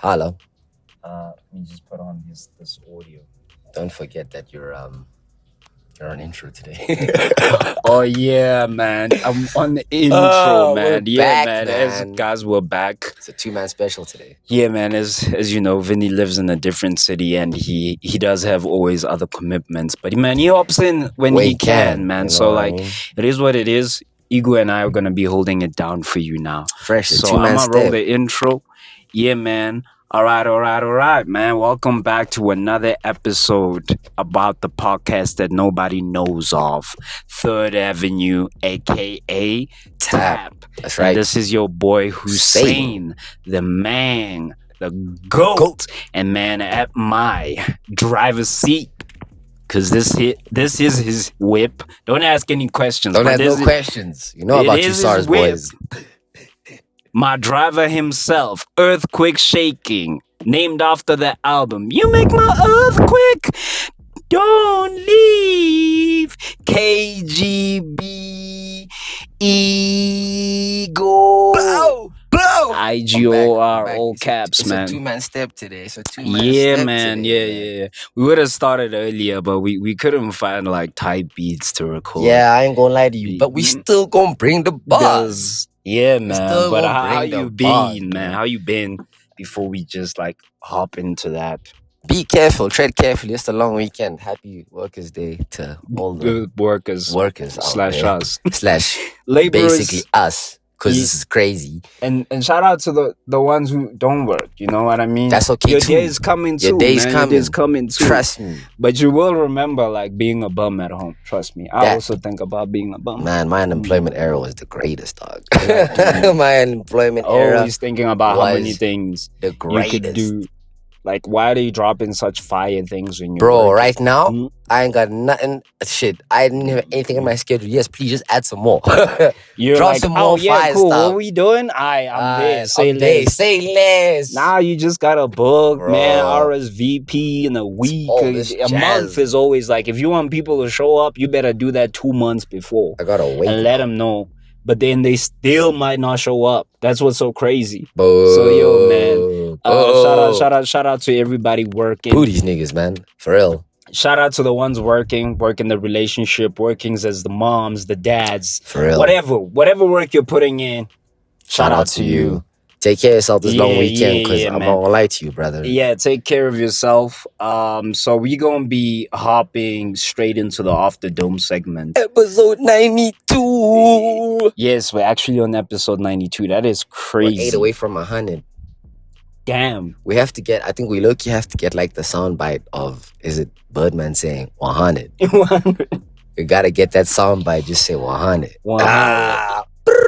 Hello. Let me just put on this audio. Don't forget that you're on intro today. Oh yeah, man. I'm on the intro, Oh, man. we're Yeah, back, As man. guys, we're back. It's a 2-man special today. Yeah, man. As you know, Vinnie lives in a different city, and he does have always other commitments. But man, he hops in when he can, man. You know So what I like, mean? it is what it is. Igor and I are gonna be holding it down for you now. Fresh, a So 2-man I'm gonna roll step. the intro. Yeah, man. All right, man. Welcome back to another episode about the podcast that nobody knows of, Third Avenue, aka Tap. That's And right. this is your boy Hossein, the man, the goat, and man at my driver's seat. Cause this is his whip. Don't ask any questions. Don't but have no questions. You know it about is you his SARS whip. boys. My driver himself, Earthquake Shaking, named after the album. You make my earthquake, don't leave. KGB Igor. Bow! IGOR, I'm back. all caps, man. It's a 2-man step today. It's a 2-man Yeah, step man. today, Yeah. We would have started earlier, but we couldn't find like type beats to record. Yeah, I ain't gonna lie to you, but we still gonna bring the buzz. Yeah, man. still But gonna how bring the you buzz, been, man? How you been before we just like hop into that? Be careful, tread carefully. It's a long weekend. Happy Workers' Day to all the workers workers slash out there. us Slash laborers basically us, because this is crazy. and shout out to the ones who don't work. You know what I mean? That's okay Your too. day is coming too. Your day's man. coming. Your day's coming too. Trust me, But you will remember like being a bum at home. Trust me. I That- also think about being a bum. man. My unemployment era was the greatest, dog. Yeah. My unemployment era, Always thinking about how many was things the you greatest. could do. Like, why are you dropping such fire things when you're Bro, working? right now, Hmm? I ain't got nothing. Shit, I didn't have anything in my schedule. Yes, please just add some more. You're Drop like, some oh more yeah, fire cool. stuff. What we doing? I'm there. Say I'm there. less. Say less. Now you just got a book, man. Bro. RSVP in a week. all this A jazz. month is always like, if you want people to show up, you better do that 2 months before I gotta wait. and let them know. But then they still might not show up. That's what's so crazy. Boo. So, yo, man, Boo. shout out to everybody working. Boo these niggas, man. For real. Shout out to the ones working the relationship, workings as the moms, the dads, For real. whatever work you're putting in. Shout out to you. Take care of yourself this long Yeah, weekend, because yeah, I'm man. not gonna lie to you, brother. Yeah, take care of yourself. So we're gonna be hopping straight into the Off the Dome segment. Episode 92. Yes, we're actually on episode 92. That is We're 8 crazy. away from 100. Damn. We have to get, I think we low-key have to get like the soundbite of, is it Birdman saying 100? We gotta get that soundbite, just say 100. 100. Ah,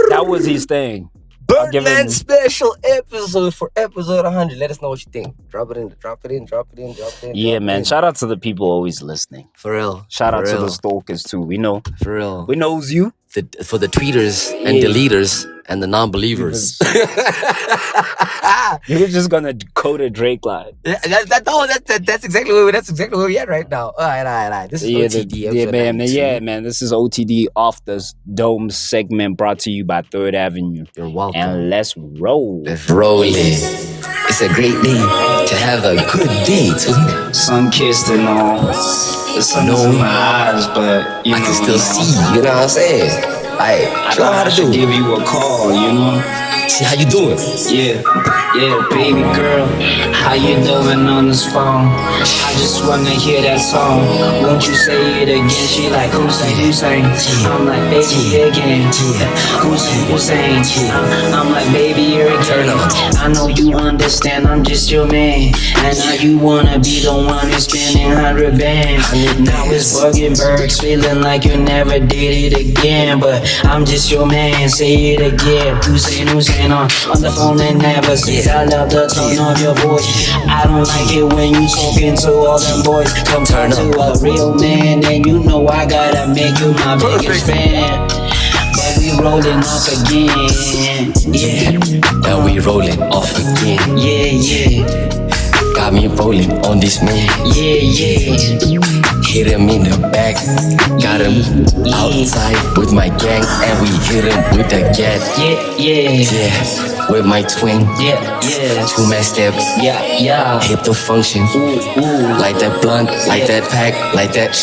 That was his thing. I'll give Birdman him- special episode for episode 100. Let us know what you think. Drop it in. Yeah, man. Shout out to the people always listening. For real. Shout out For to real. the stalkers too. We know. For real. We knows you. For the tweeters and Yeah. deleters and the non-believers. You're just gonna code a Drake line. That's exactly where we're at right now. All right. This is OTD. episode 92. man. This is OTD Off the Dome segment brought to you by Third Avenue. You're welcome. And let's roll. Let's roll it. It's a great day to have a good date. Sun kissed and all. The sun is in my eyes, but you I know, can still see. You know what I'm saying? I Show thought how I to should do. give you a call, you know. See how you doing. Yeah, baby girl, how you doing on this phone? I just wanna hear that song. Won't you say it again? She like, Hussein. I'm like, baby, again. Hussein. I'm like, baby, you're Turn again. up. I know you understand, I'm just your man. And now you wanna be the one who's spending 100 bands. Now it's bugging Bergs, feeling like you never did it again. But I'm just your man, say it again. Hussein on the phone and never says I love the tone of your voice. I don't like it when you talking to all them boys. Come turn to a real man, and you know I gotta make you my biggest fan. But we rolling off again, yeah. And we rolling off again. Yeah. Got me rolling on this man. Yeah. hit him in the back. Got him outside with my gang, and we hit him with the gat. Yeah, with my twin. Yeah. 2-man step. Yeah. Hit the function. Like that blunt, like that pack, like that.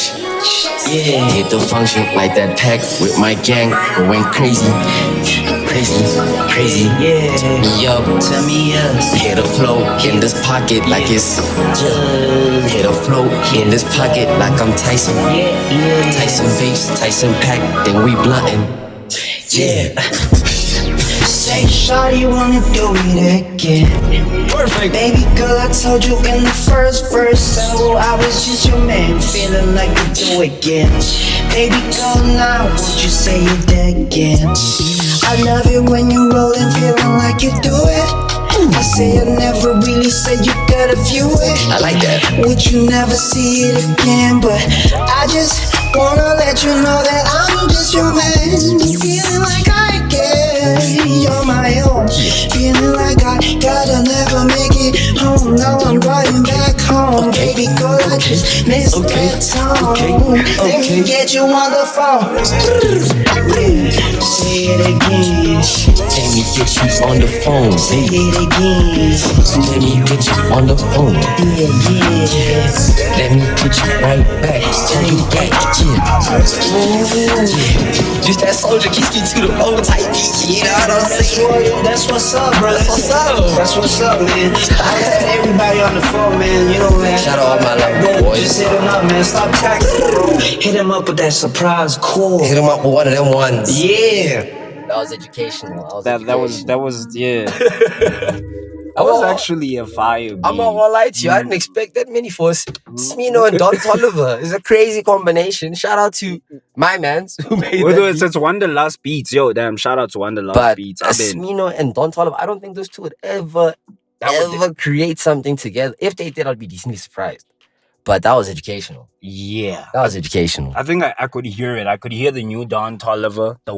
Yeah. Hit the function like that pack with my gang, going crazy. Yeah. Turn me up. Hit a flow in this pocket like it's. Hit a flow in this pocket like I'm Tyson. Tyson vapes, Tyson pack, then we bluntin'. Yeah. Say, shawty, wanna do it again? Perfect. Baby girl, I told you in the first verse, so I was just your man, feeling like you do again. Baby girl, now won't you say it again? I love it when you rollin', feeling like you do it. I say I never really said you gotta view it. I like that. Would you never see it again? But I just wanna let you know that I'm just your man, feeling like I care. You're my own, feeling like I gotta never make it home. Now I'm riding back home, baby girl. I just miss that tone. Let me get you on the phone. Yeah, say it again. Let me get you on the phone, Say baby. it again. Let me get you on the phone. Yeah. Let me get you right back. Tell you back, yeah. Just that soldier keeps me to the bone type beat. You know what I'm saying? That's what's up, bro. That's what's up. That's what's up, man. I had everybody on the phone, man. You know, man. Shout out all my love boys. Just hit him up, man. Stop talking. Hit him up with that surprise call. Hit him up with one of them ones. Yeah. That was educational. That was yeah. That was actually a fire beat. I'm not gonna lie to you, I didn't expect that many for us. Smino and Don Tolliver. It's a crazy combination. Shout out to my mans who made that. It's Wanderlust Beats. Yo, damn, shout out to Wanderlust But Beats. Smino and Don Tolliver, I don't think those two would ever create something together. If they did, I'd be decently surprised. But that was educational. Yeah. That was educational. I think I could hear it. I could hear the new Don Tolliver, the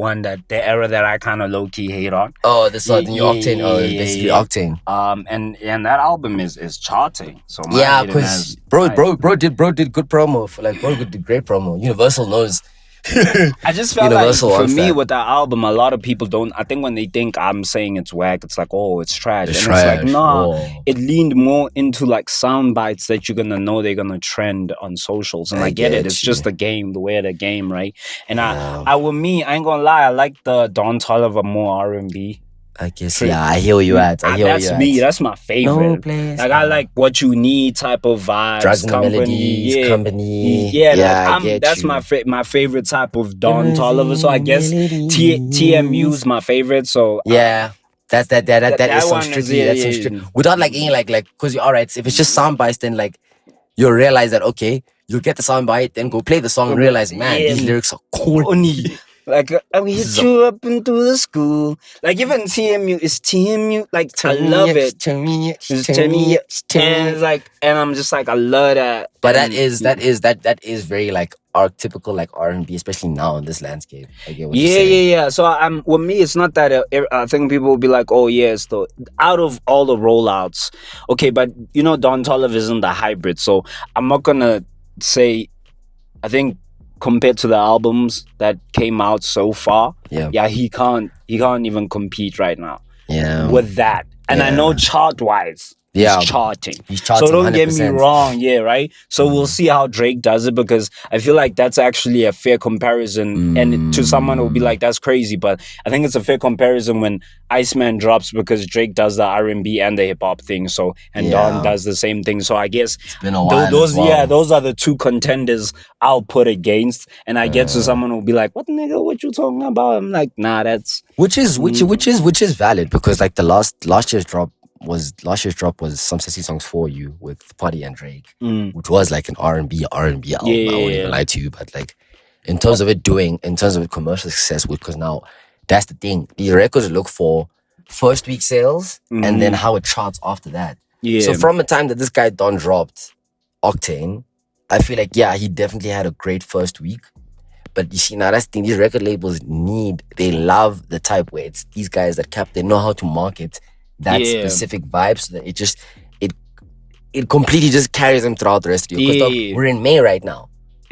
era that I kind of low key hate on. Oh, this the new Octane. Oh, basically Octane. And that album is charting. So yeah, because bro did good promo for bro did great promo. Universal knows. I just felt Universal like for me that. with that album, a lot of people don't. I think when they think I'm saying it's whack, it's like, oh, it's trash. It's and trash. it's like, nah, Whoa. it leaned more into like sound bites that you're gonna know they're gonna trend on socials. And I get it. It's just a game, the way of the game, right? And I with me, I ain't gonna lie, I like the Don Tolliver more R&B. I guess I hear where you at. That's me. That's my favorite. No place. Like I like What You Need type of vibes. Drugs and Melodies, Company. Yeah, I get that's you. my favorite type of Don Tolliver. So I guess TMU's my favorite. So Yeah. That is some one strictly. is- That's some yeah. strictly. Without any because you're alright. If it's just sound bites, then you'll realize that you'll get the sound bite, then go play the song and realize, man, Yeah. these lyrics are corny. Only. Like I hit you up into the school. Like even TMU is TMU. Like I love it. To me, It's TMU. And it's like, and I'm just like, I love that. But And- that is very archetypical R&B, especially now in this landscape. I get what you're saying. Yeah. So with me, it's not that I think people will be like, oh yes, out of all the rollouts, okay, but Don Tolliver isn't the hybrid, so I'm not gonna say. I think compared to the albums that came out so far, he can't even compete right now. Yeah, with that, and I know chart wise. He's charting. So don't get me 100%. wrong, right? So we'll see how Drake does it, because I feel like that's actually a fair comparison. And to someone who will be like, that's crazy. But I think it's a fair comparison when Iceman drops, because Drake does the R&B and the hip hop thing. So Don does the same thing. So I guess it's been a while. Those are the two contenders I'll put against. And I get to someone who'll be like, what nigga, what you talking about? I'm like, nah, that's which is valid, because the last year's drop was Some Sexy Songs For You with Party and Drake, which was an R&B album. I won't even lie to you, but in terms of commercial success, because now that's the thing. These records look for first week sales and then how it charts after that. Yeah. So from the time that this guy Don dropped Octane, I feel he definitely had a great first week. But you see, now that's the thing. These record labels they love the type where it's these guys they know how to market that specific vibe, so that it completely just carries them throughout the rest of the year. Because we're in May right now.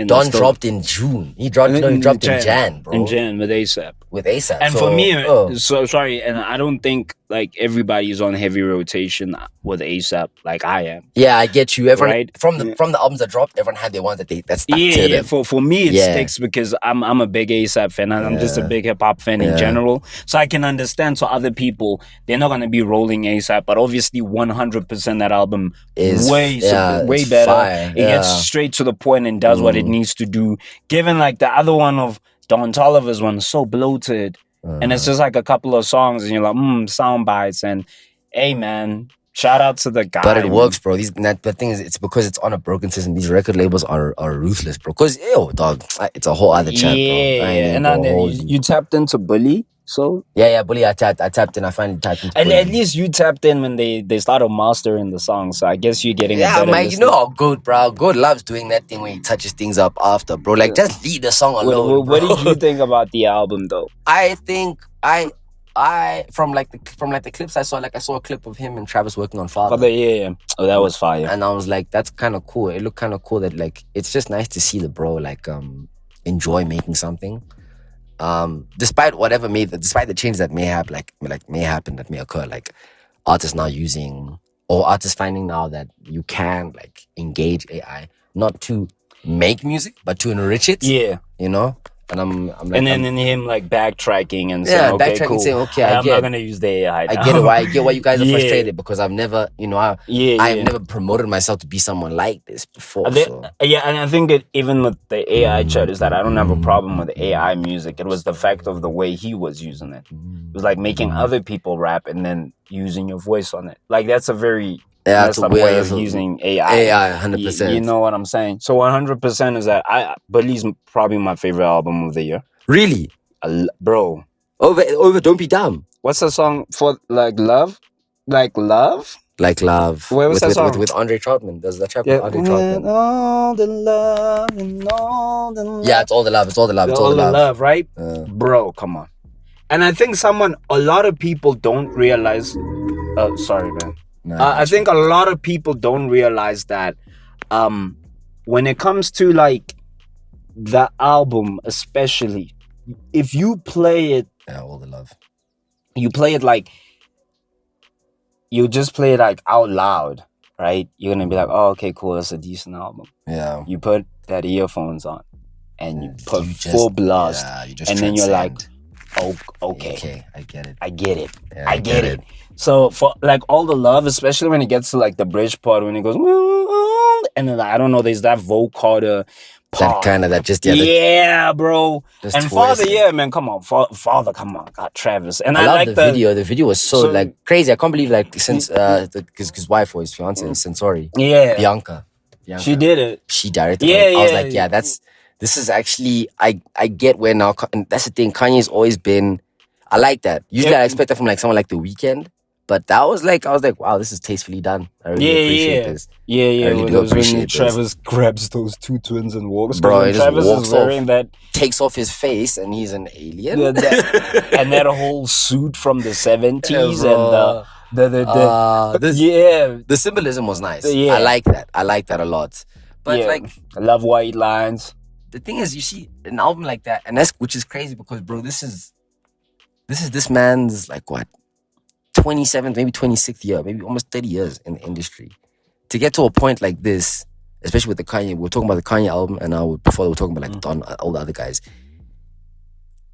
Don dropped in June. He dropped in Jan, bro. In Jan with ASAP. With ASAP. And for me, so sorry, and I don't think like everybody's on heavy rotation with ASAP like I am. Yeah, I get you. Everyone, right? From the albums that dropped, everyone had their ones that stuck to them. For me it sticks because I'm a big ASAP fan and I'm just a big hip hop fan in general. So I can understand. So other people, they're not gonna be rolling ASAP, but obviously 100% that album is way better. Fire. It gets straight to the point and does what it needs to do. Given like the other one of Don Toliver's one is so bloated. And it's just like a couple of songs and you're like, sound bites. And hey man, shout out to the guy. But it works, bro. The thing is, it's because it's on a broken system. These record labels are ruthless, bro. Because, dog, it's a whole other chat, bro. And then you tapped into Bully. So Bully, I tapped in. I finally tapped into. And Bully. at least you tapped in when they started mastering the song. So I guess you're getting a better man. You know how good, bro. God loves doing that thing when he touches things up after, bro. Like just leave the song alone. What did you think about the album, though? I think I from the clips I saw a clip of him and Travis working on Father. Yeah. Oh, that was fire. And I was like, that's kind of cool. It looked kind of cool that like it's just nice to see the bro like enjoy making something. Despite the changes that may happen, that may occur, like artists now using or artists finding now that you can like engage AI not to make music but to enrich it. Yeah, you know. And I'm like, and then him like backtracking and saying, okay, cool. Saying, okay, I'm not gonna use the AI now. I get it. I get why you guys are frustrated because I've never, I've never promoted myself to be someone like this before. Yeah, and I think that even with the AI chat is that I don't have a problem with AI music. It was the fact of the way he was using it. It was like making other people rap and then using your voice on it. Like that's a very that's a way of using AI. AI, 100%. You know what I'm saying? So 100% is that Bully's probably my favorite album of the year. Really? Bro. Over Don't Be Dumb. What's the song for like Love? Like Love? Like Love. Where was that song? With Andre Troutman. There's that track with Andre Troutman. All the love and all the love. Yeah, it's all the love. It's all the love. It's all the love. Right? Bro, come on. And I think a lot of people don't realize. Sorry, man. I think a lot of people don't realize that when it comes to like the album, especially if you play it, all the love. You play it like you just play it like out loud, right? You're gonna be like, oh, okay, cool, that's a decent album. Yeah. You put that earphones on and you put full blast, and then you're like, oh, okay, I get it. I get it. Yeah, I get it. So for like all the love, especially when it gets to like the bridge part when it goes, and then I don't know, there's that vocoder part. Yeah, bro. And Father, man, come on, Father, come on, God, Travis. And I love the video. The video was so like crazy. I can't believe like since his wife or his fiance, Sensori, Bianca, she did it. She directed it. I was like, this is actually I get where now, and that's the thing. Kanye's always been. I like that. Usually I expect that from like someone like The Weeknd. But that was like, I was like, wow, this is tastefully done. I really appreciate this. Yeah. I really do appreciate when Travis grabs those two twins and walks. Bro, he just Travis walks is wearing that, takes off his face, and he's an alien. Yeah, and that whole suit from the 70s the symbolism was nice. I like that. I like that a lot. But like, I love white lines. The thing is, you see an album like that, and which is crazy because, bro, this is this man's like what? 27th, maybe 26th year, maybe almost 30 years in the industry. To get to a point like this, especially with the Kanye, we're talking about the Kanye album, and before we were talking about like Don, all the other guys.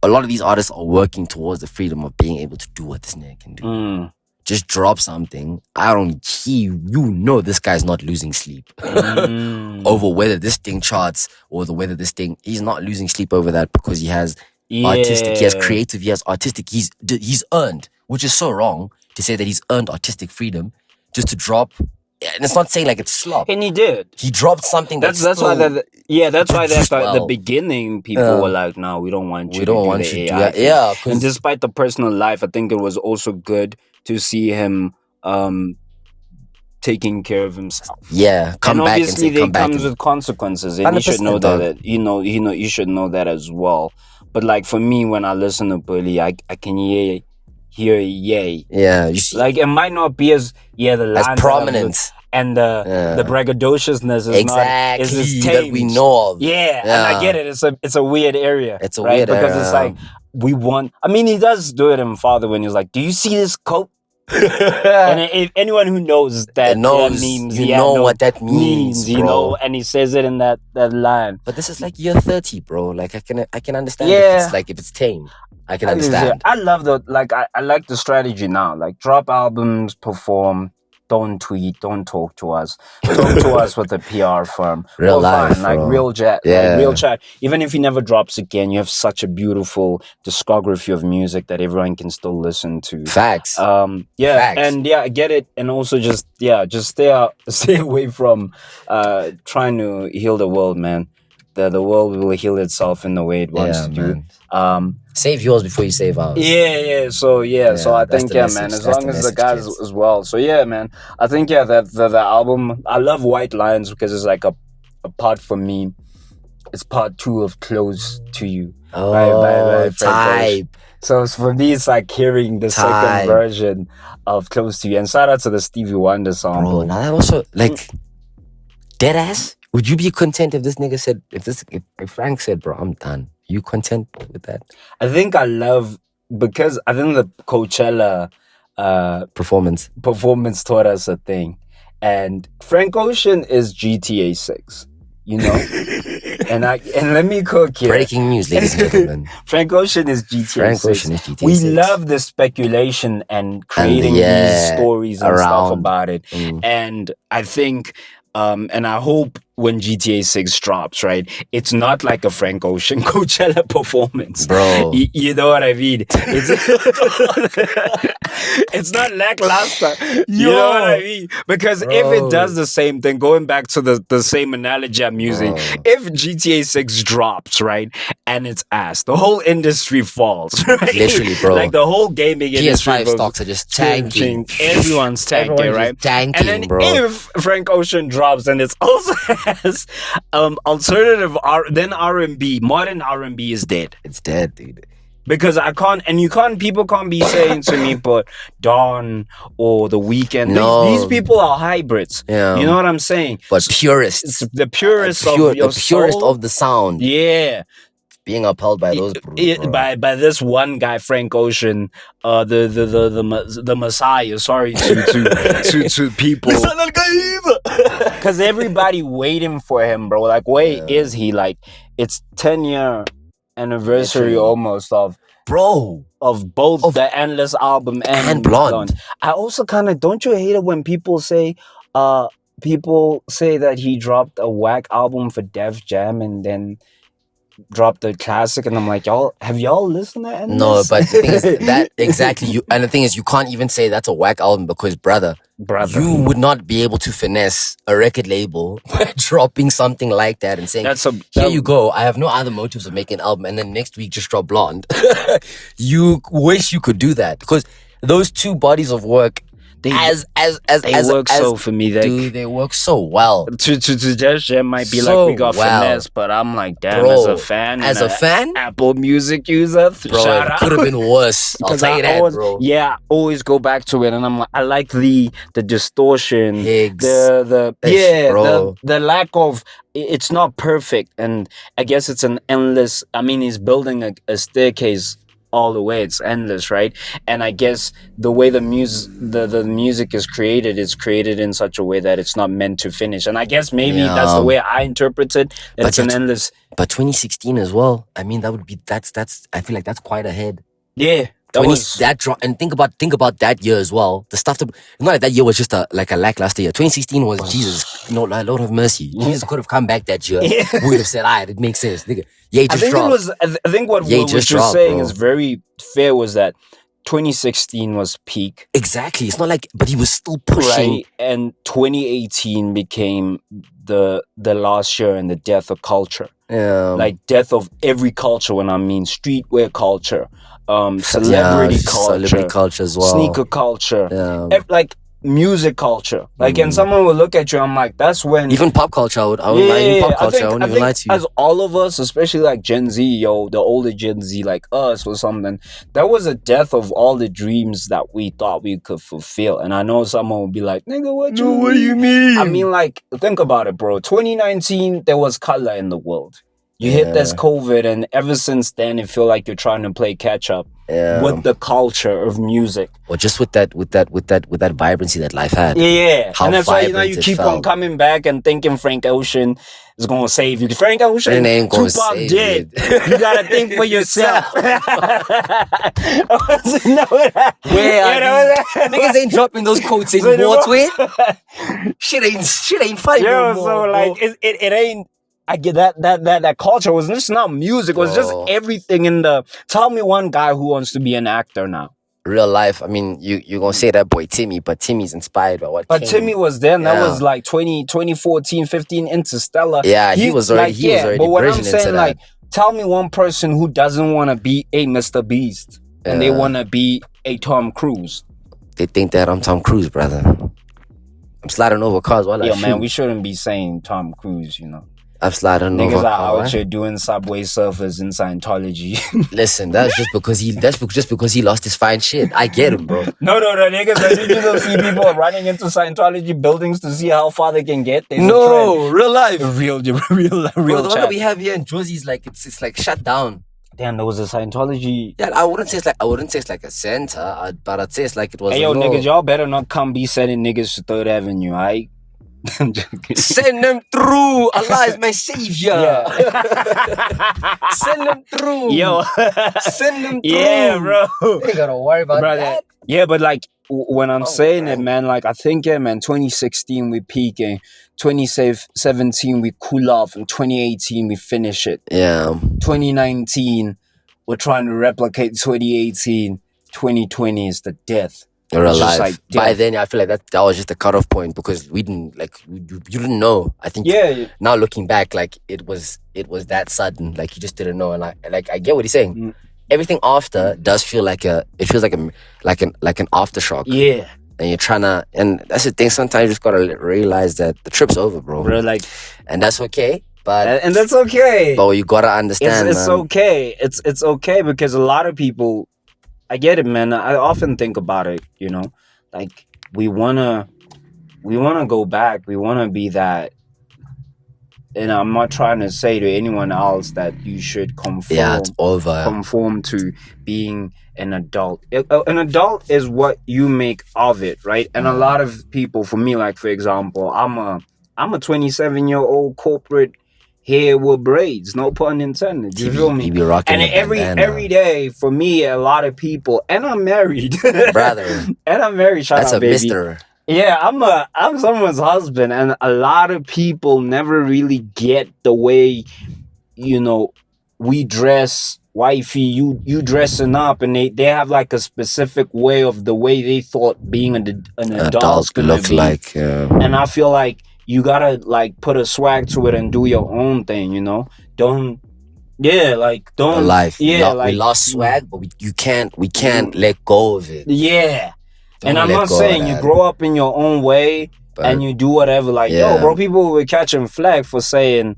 A lot of these artists are working towards the freedom of being able to do what this nigga can do. Just drop something. This guy's not losing sleep over whether this thing charts or whether this thing. He's not losing sleep over that because he has artistic, he has creative, he has artistic. He's earned. Which is so wrong to say that he's earned artistic freedom just to drop. And it's not saying like it's slop. And he did. He dropped something that's why the beginning people were like, no, we don't want you to do the AI. Yeah. And despite the personal life, I think it was also good to see him taking care of himself. Yeah. Obviously they comes with consequences. And you should know that you should know that as well. But like for me, when I listen to Bully, I can hear yay. Yeah, you see, like it might not be as the lines as prominent and the braggadociousness is not is that we know of. Yeah, and I get it. It's a weird area. It's a right? weird because area. it's like we want. I mean, he does do it in Father when he's like, "Do you see this coat?" And if anyone who knows that memes, you know what that means, you know, and he says it in that line. But this is like year 30, bro. Like I can understand if it's tame. I can understand. I love I like the strategy now. Like drop albums, perform, don't tweet, don't talk to us. Talk to us with a PR firm. Real life, fine. Like bro. real chat. Like real chat. Even if he never drops again, you have such a beautiful discography of music that everyone can still listen to. Facts. Facts. And I get it. And also just stay away from trying to heal the world, man. The world will heal itself in the way it wants to do. Save yours before you save ours. So I think man, as long as the guys as well. So man, I think that the album, I love White Lines because it's like a part for me. It's part 2 of Close to You. By type. So for me, it's like hearing the second version of Close to You. And shout out to the Stevie Wonder song. Bro, now that also like deadass. Would you be content if this nigga said if Frank said, bro, I'm done? You content with that? I think because I think the Coachella performance taught us a thing. And Frank Ocean is GTA 6, you know? and let me cook here. Breaking news, ladies and gentlemen. Frank Ocean is GTA 6. Ocean is GTA we 6. Love the speculation and creating these stories and stuff about it. And I think and I hope when GTA 6 drops, right, it's not like a Frank Ocean Coachella performance. Bro. You know what I mean? It's not lackluster. You know what I mean? Because if it does the same thing, going back to the same analogy I'm using, if GTA 6 drops, right, and it's ass, the whole industry falls, right? Literally, bro. Like the whole gaming industry. PS5 stocks are just tanking. Everyone's tanking, right? Tanking, and then bro. if Frank Ocean drops and it's also has alternative R&B, modern R&B is dead. It's dead, dude. Because people can't be saying to me, but Dawn or The Weeknd. No. These people are hybrids. Yeah. You know what I'm saying? But purists. It's the purest of your the purest soul. of the sound. Yeah. Being upheld by those by this one guy, Frank Ocean, the Messiah. Sorry to people, because everybody waiting for him, bro. Like, where is he? Like, it's 10-year anniversary almost of both the Endless album and Blonde. I also kind of, don't you hate it when people say that he dropped a whack album for Def Jam and then dropped the classic, and I'm like, have y'all listened to Endless? No, but the thing is that exactly and the thing is you can't even say that's a whack album because brother, you would not be able to finesse a record label by dropping something like that and saying, here you go, I have no other motives of making an album, and then next week just drop Blonde. You wish you could do that because those two bodies of work they work for me. They work so well. To Def Jam might be so like we got finesse, but I'm like, damn, bro, as a fan, Apple Music user, bro, it could have been worse. I'll tell you that, bro. Yeah, I always go back to it, and I'm like, I like the distortion, the lack of. It's not perfect, and I guess it's an endless. I mean, he's building a staircase all the way. It's endless, right? And I guess the way the music is created in such a way that it's not meant to finish. And I guess maybe that's the way I interpret it. That it's an endless. But 2016 as well. I mean, that's. I feel like that's quite ahead. Yeah. And think about that year as well. The stuff not that year was just a lackluster year. 2016 was Jesus, Lord have mercy. Jesus could have come back that year. We would have said, alright, it makes sense, nigga. I think what you're saying is very fair. Was that 2016 was peak? Exactly. It's not like, but he was still pushing. Right? And 2018 became the last year and the death of culture. Like death of every culture. When I mean streetwear culture. Celebrity culture as well, sneaker culture, music culture. Like, and someone will look at you, I'm like, that's when... Even pop culture, I won't even lie to you. As all of us, especially like Gen Z, the older Gen Z, like us or something, that was a death of all the dreams that we thought we could fulfill. And I know someone will be like, nigga, what do you mean? I mean, like, think about it, bro. 2019, there was color in the world. You hit this COVID, and ever since then, it feel like you're trying to play catch up with the culture of music, or just with that vibrancy that life had. Yeah, how and that's why you keep felt. on coming back and thinking Frank Ocean is gonna save you. Frank Ocean ain't gonna Tupac save dead. You gotta think for yourself. Niggas ain't dropping those quotes anymore, twin. Shit ain't funny no more. So like it ain't. I get that culture was just not music. It was just everything in the... Tell me one guy who wants to be an actor now. Real life. I mean, you're going to say that boy Timmy, but Timmy's inspired by what But Timmy was then. That was like 2014, 15, Interstellar. Yeah, he was already but what I'm bridging saying, into like, that. tell me one person who doesn't want to be a Mr. Beast and they want to be a Tom Cruise. They think that I'm Tom Cruise, brother. I'm sliding over cars while I shoot. Man, we shouldn't be saying Tom Cruise, you know. I'm sliding Niggas over. are out here doing Subway Surfers in Scientology. Listen, that's just because he lost his fine shit. I get him, bro. No, niggas. I think you don't see people running into Scientology buildings to see how far they can get. There's real life, real. Bro, the one that we have here in Jersey's like it's like shut down. Damn, there was a Scientology. Yeah, I wouldn't say it's like a center, but I'd say it's like it was. Hey, yo, niggas, y'all better not come be sending niggas to Third Avenue, alright? I'm joking. Send them through. Allah is my savior. Yeah. Send them through. Yo. Send them through. Yeah, bro. You ain't gotta worry about that. Yeah, but like when I'm saying it, man, like I think, 2016 we peak, and 2017 we cool off, and 2018 we finish it. Yeah. 2019 we're trying to replicate 2018. 2020 is the death. Real life. Like, by then, I feel like that was just a cutoff point because we didn't like you didn't know. I think now looking back, like it was that sudden. Like you just didn't know, and I get what he's saying. Everything after does feel like an aftershock. Yeah. And you're trying to, and that's the thing. Sometimes you just gotta realize that the trip's over, bro. Like, and that's okay. But and that's okay. But you gotta understand, it's okay. It's okay because a lot of people. I get it, man. I often think about it, you know, like we wanna go back. We wanna be that. And I'm not trying to say to anyone else that you should conform. Yeah, it's over. Conform to being an adult. An adult is what you make of it, right? And a lot of people, for me, like for example, I'm a 27-year-old corporate hair with braids, no pun intended. You feel me? Be rocking and every day for me, a lot of people, and I'm married, brother. And I'm married. Shout That's out, a baby. mister. Yeah, I'm someone's husband, and a lot of people never really get the way, you know, we dress. Wifey, you dressing up, and they have like a specific way of the way they thought being an adult's gonna look be. like. And I feel like you gotta like put a swag to it and do your own thing, you know. Don't. Life. Yeah, we lost swag, but we can't let go of it. Yeah. And I'm not saying you grow up in your own way and you do whatever. Like, yo, bro, people were catching flag for saying,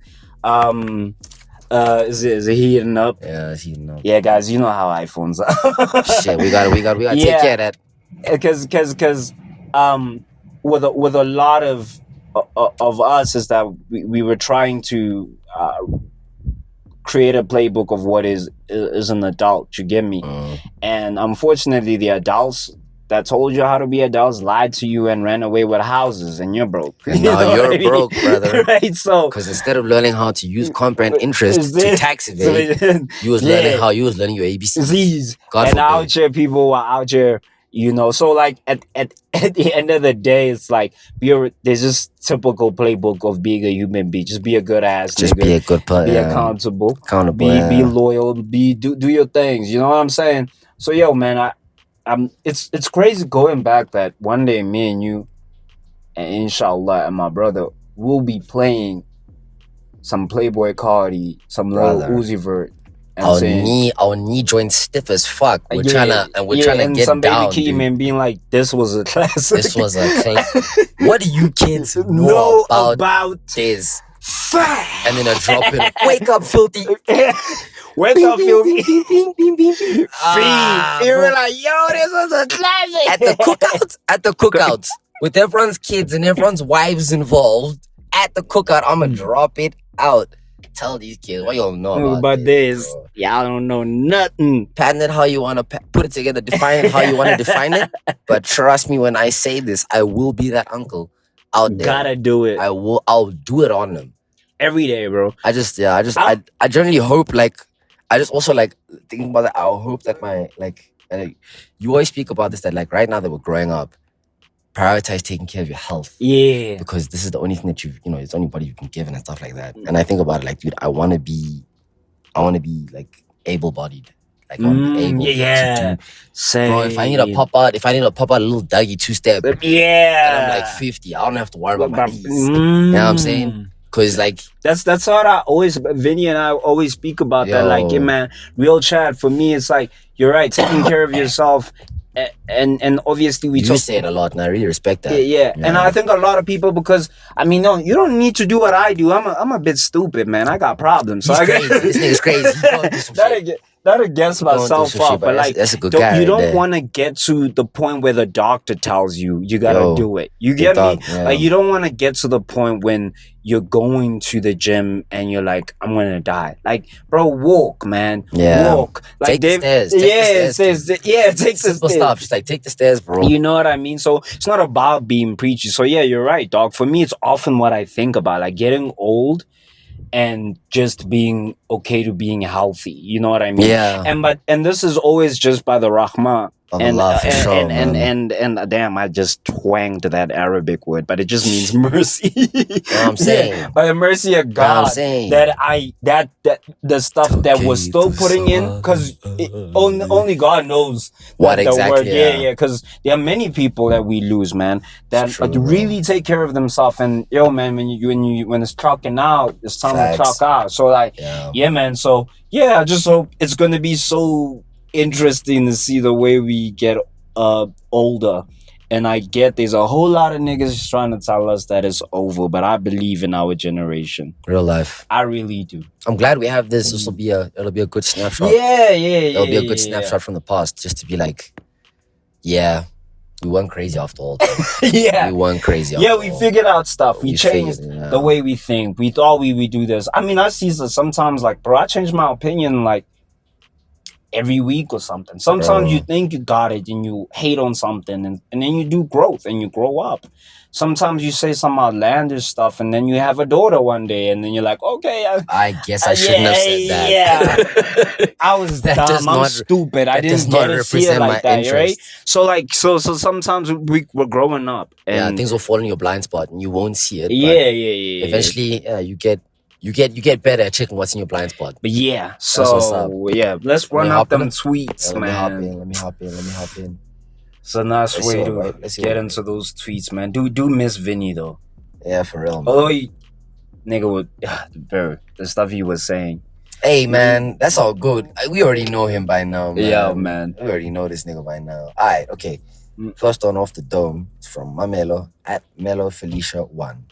is it heating up? Yeah, it's heating up. Yeah, guys, you know how iPhones are. Shit, we gotta take care of that. Because with a lot of us is that we were trying to create a playbook of what is an adult. You get me? And unfortunately, the adults that told you how to be adults lied to you and ran away with houses, and you're broke. And now you're broke, brother. Right? So, because instead of learning how to use compound interest to tax evade, you was learning your ABCs. And out here, people were out here, you know. So, like at the end of the day, it's like there's just typical playbook of being a human being. Just be a good ass. Just nigga. be a good person. Be accountable. Accountable. Be loyal. Do your things. You know what I'm saying? So, yo, man, it's crazy going back that one day me and you, and inshallah, and my brother will be playing some Playboy Cardi, some Lil Uzi Vert, our knee joint stiff as fuck. We're trying to get some down, baby came dude. and being like, "This was a classic." This was what do you kids know about this? And then a drop in. Wake up, filthy. Wake up, filthy. Bing, bing, bing, bing. You were like, "Yo, this was a classic." At the cookouts, with everyone's kids and everyone's wives involved. At the cookout, I'ma drop it out. Tell these kids what y'all know about this. Bro. Y'all don't know nothing. Patent it how you want to put it together. Define it how you want to define it. But trust me when I say this, I will be that uncle out there. Gotta do it. I'll do it on them every day, bro. I generally hope, like, I just also, like, thinking about that. I hope that you always speak about this, that, like, right now that we're growing up, prioritize taking care of your health. Yeah. Because this is the only thing that it's the only body you can give and stuff like that. And I think about it like, dude, I want to be like able-bodied. Like, I want to be able to do. Same. Bro, if I need to pop out a little Dougie 2-step. Yeah. And I'm like 50. I don't have to worry about my knees. You know what I'm saying? Because, like, that's what Vinnie and I always speak about that. Like, yeah, man, real chat for me, it's like, you're right, taking care of yourself. And obviously we say it a lot, and I really respect that. Yeah. And I think a lot of people, because I mean, no, you don't need to do what I do. I'm a bit stupid, man. I got problems. So This nigga's crazy. That against myself up, but like, that's a good guy. You don't want to get to the point where the doctor tells you gotta do it. You get me? Yeah. Like, you don't want to get to the point when you're going to the gym and you're like, I'm gonna die. Like, bro, walk, man. Yeah. Walk. Like, take the stairs. Take the stairs. Stuff. Just like, take the stairs, bro. You know what I mean? So it's not about being preachy. So yeah, you're right, dog. For me, it's often what I think about, like, getting old and just being okay to being healthy. You know what I mean? Yeah. And this is always just by the rahmah. And damn, I just twanged that Arabic word, but it just means mercy. You know what I'm saying? Yeah, by the mercy of God, that the stuff that we're still putting in, because only God knows what exactly. Word. Yeah, because there are many people that we lose, man, that really take care of themselves. And yo, man, when it's chalking out, it's time to chalk out. So like, yeah, man. So yeah, I just hope it's gonna be so interesting to see the way we get older. And I get there's a whole lot of niggas trying to tell us that it's over, but I believe in our generation. Real life. I really do. I'm glad we have this. It'll be a good snapshot. It'll be a good snapshot from the past, just to be like, yeah, we weren't crazy after all. We weren't crazy after all. We figured out stuff. We changed the way we think. We thought we would do this. I mean, I see sometimes, like, bro, I changed my opinion, like, every week or something. Sometimes you think you got it and you hate on something, and then you do growth and you grow up. Sometimes you say some outlandish stuff and then you have a daughter one day and then you're like, okay, I guess I shouldn't have said that. Yeah. I was dumb. I'm stupid. I didn't get it here like that, right? So like, so sometimes we're growing up, and things will fall in your blind spot and you won't see it. Yeah. Eventually, you get better at checking what's in your blind spot. But yeah, so yeah, let's run out them tweets, man. Let me hop in. It's a nice way to get into those tweets, man. Do miss Vinnie though. Yeah, for real, man. Although nigga would the stuff he was saying. Hey man, that's all good. We already know him by now, man. Yeah, man. We already know this nigga by now. Alright, okay. First one off the dome, it's from Mamelo at Melo Felicia 1.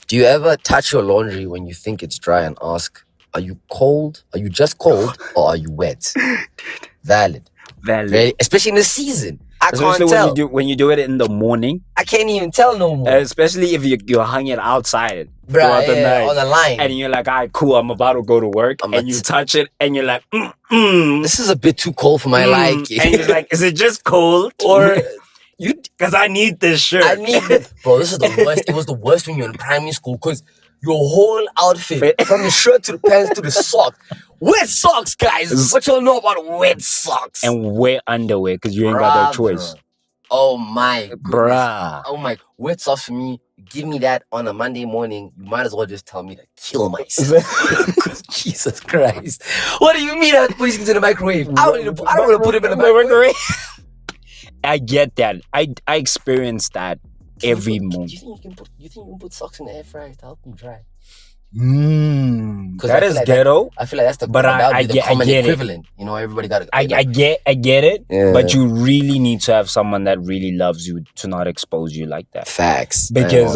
Do you ever touch your laundry when you think it's dry and ask, are you cold? Are you just cold or are you wet? Valid. Especially in the season. I can't tell. When you do it in the morning. I can't even tell no more. Especially if you're hanging outside throughout the night. On the line. And you're like, all right, cool, I'm about to go to work. And you touch it and you're like, this is a bit too cold for my liking. And you're like, is it just cold? Or... Because I need this shirt. Bro, this is the worst. It was the worst when you were in primary school, because your whole outfit, from the shirt to the pants to the sock, wet socks, guys. What y'all know about wet socks? And wet underwear, because you ain't got no choice. Oh my goodness. Bruh. Oh my, wet socks for me. Give me that on a Monday morning. You might as well just tell me to kill myself. Jesus Christ. What do you mean I'm putting it in the microwave? I don't want to put it in the microwave. I get that. I experience that every morning. Do you think you can put socks in the air fryer to help them dry? That is ghetto. I feel like that's the common equivalent. You know, everybody got it. I get it. Yeah. But you really need to have someone that really loves you to not expose you like that. Facts. Because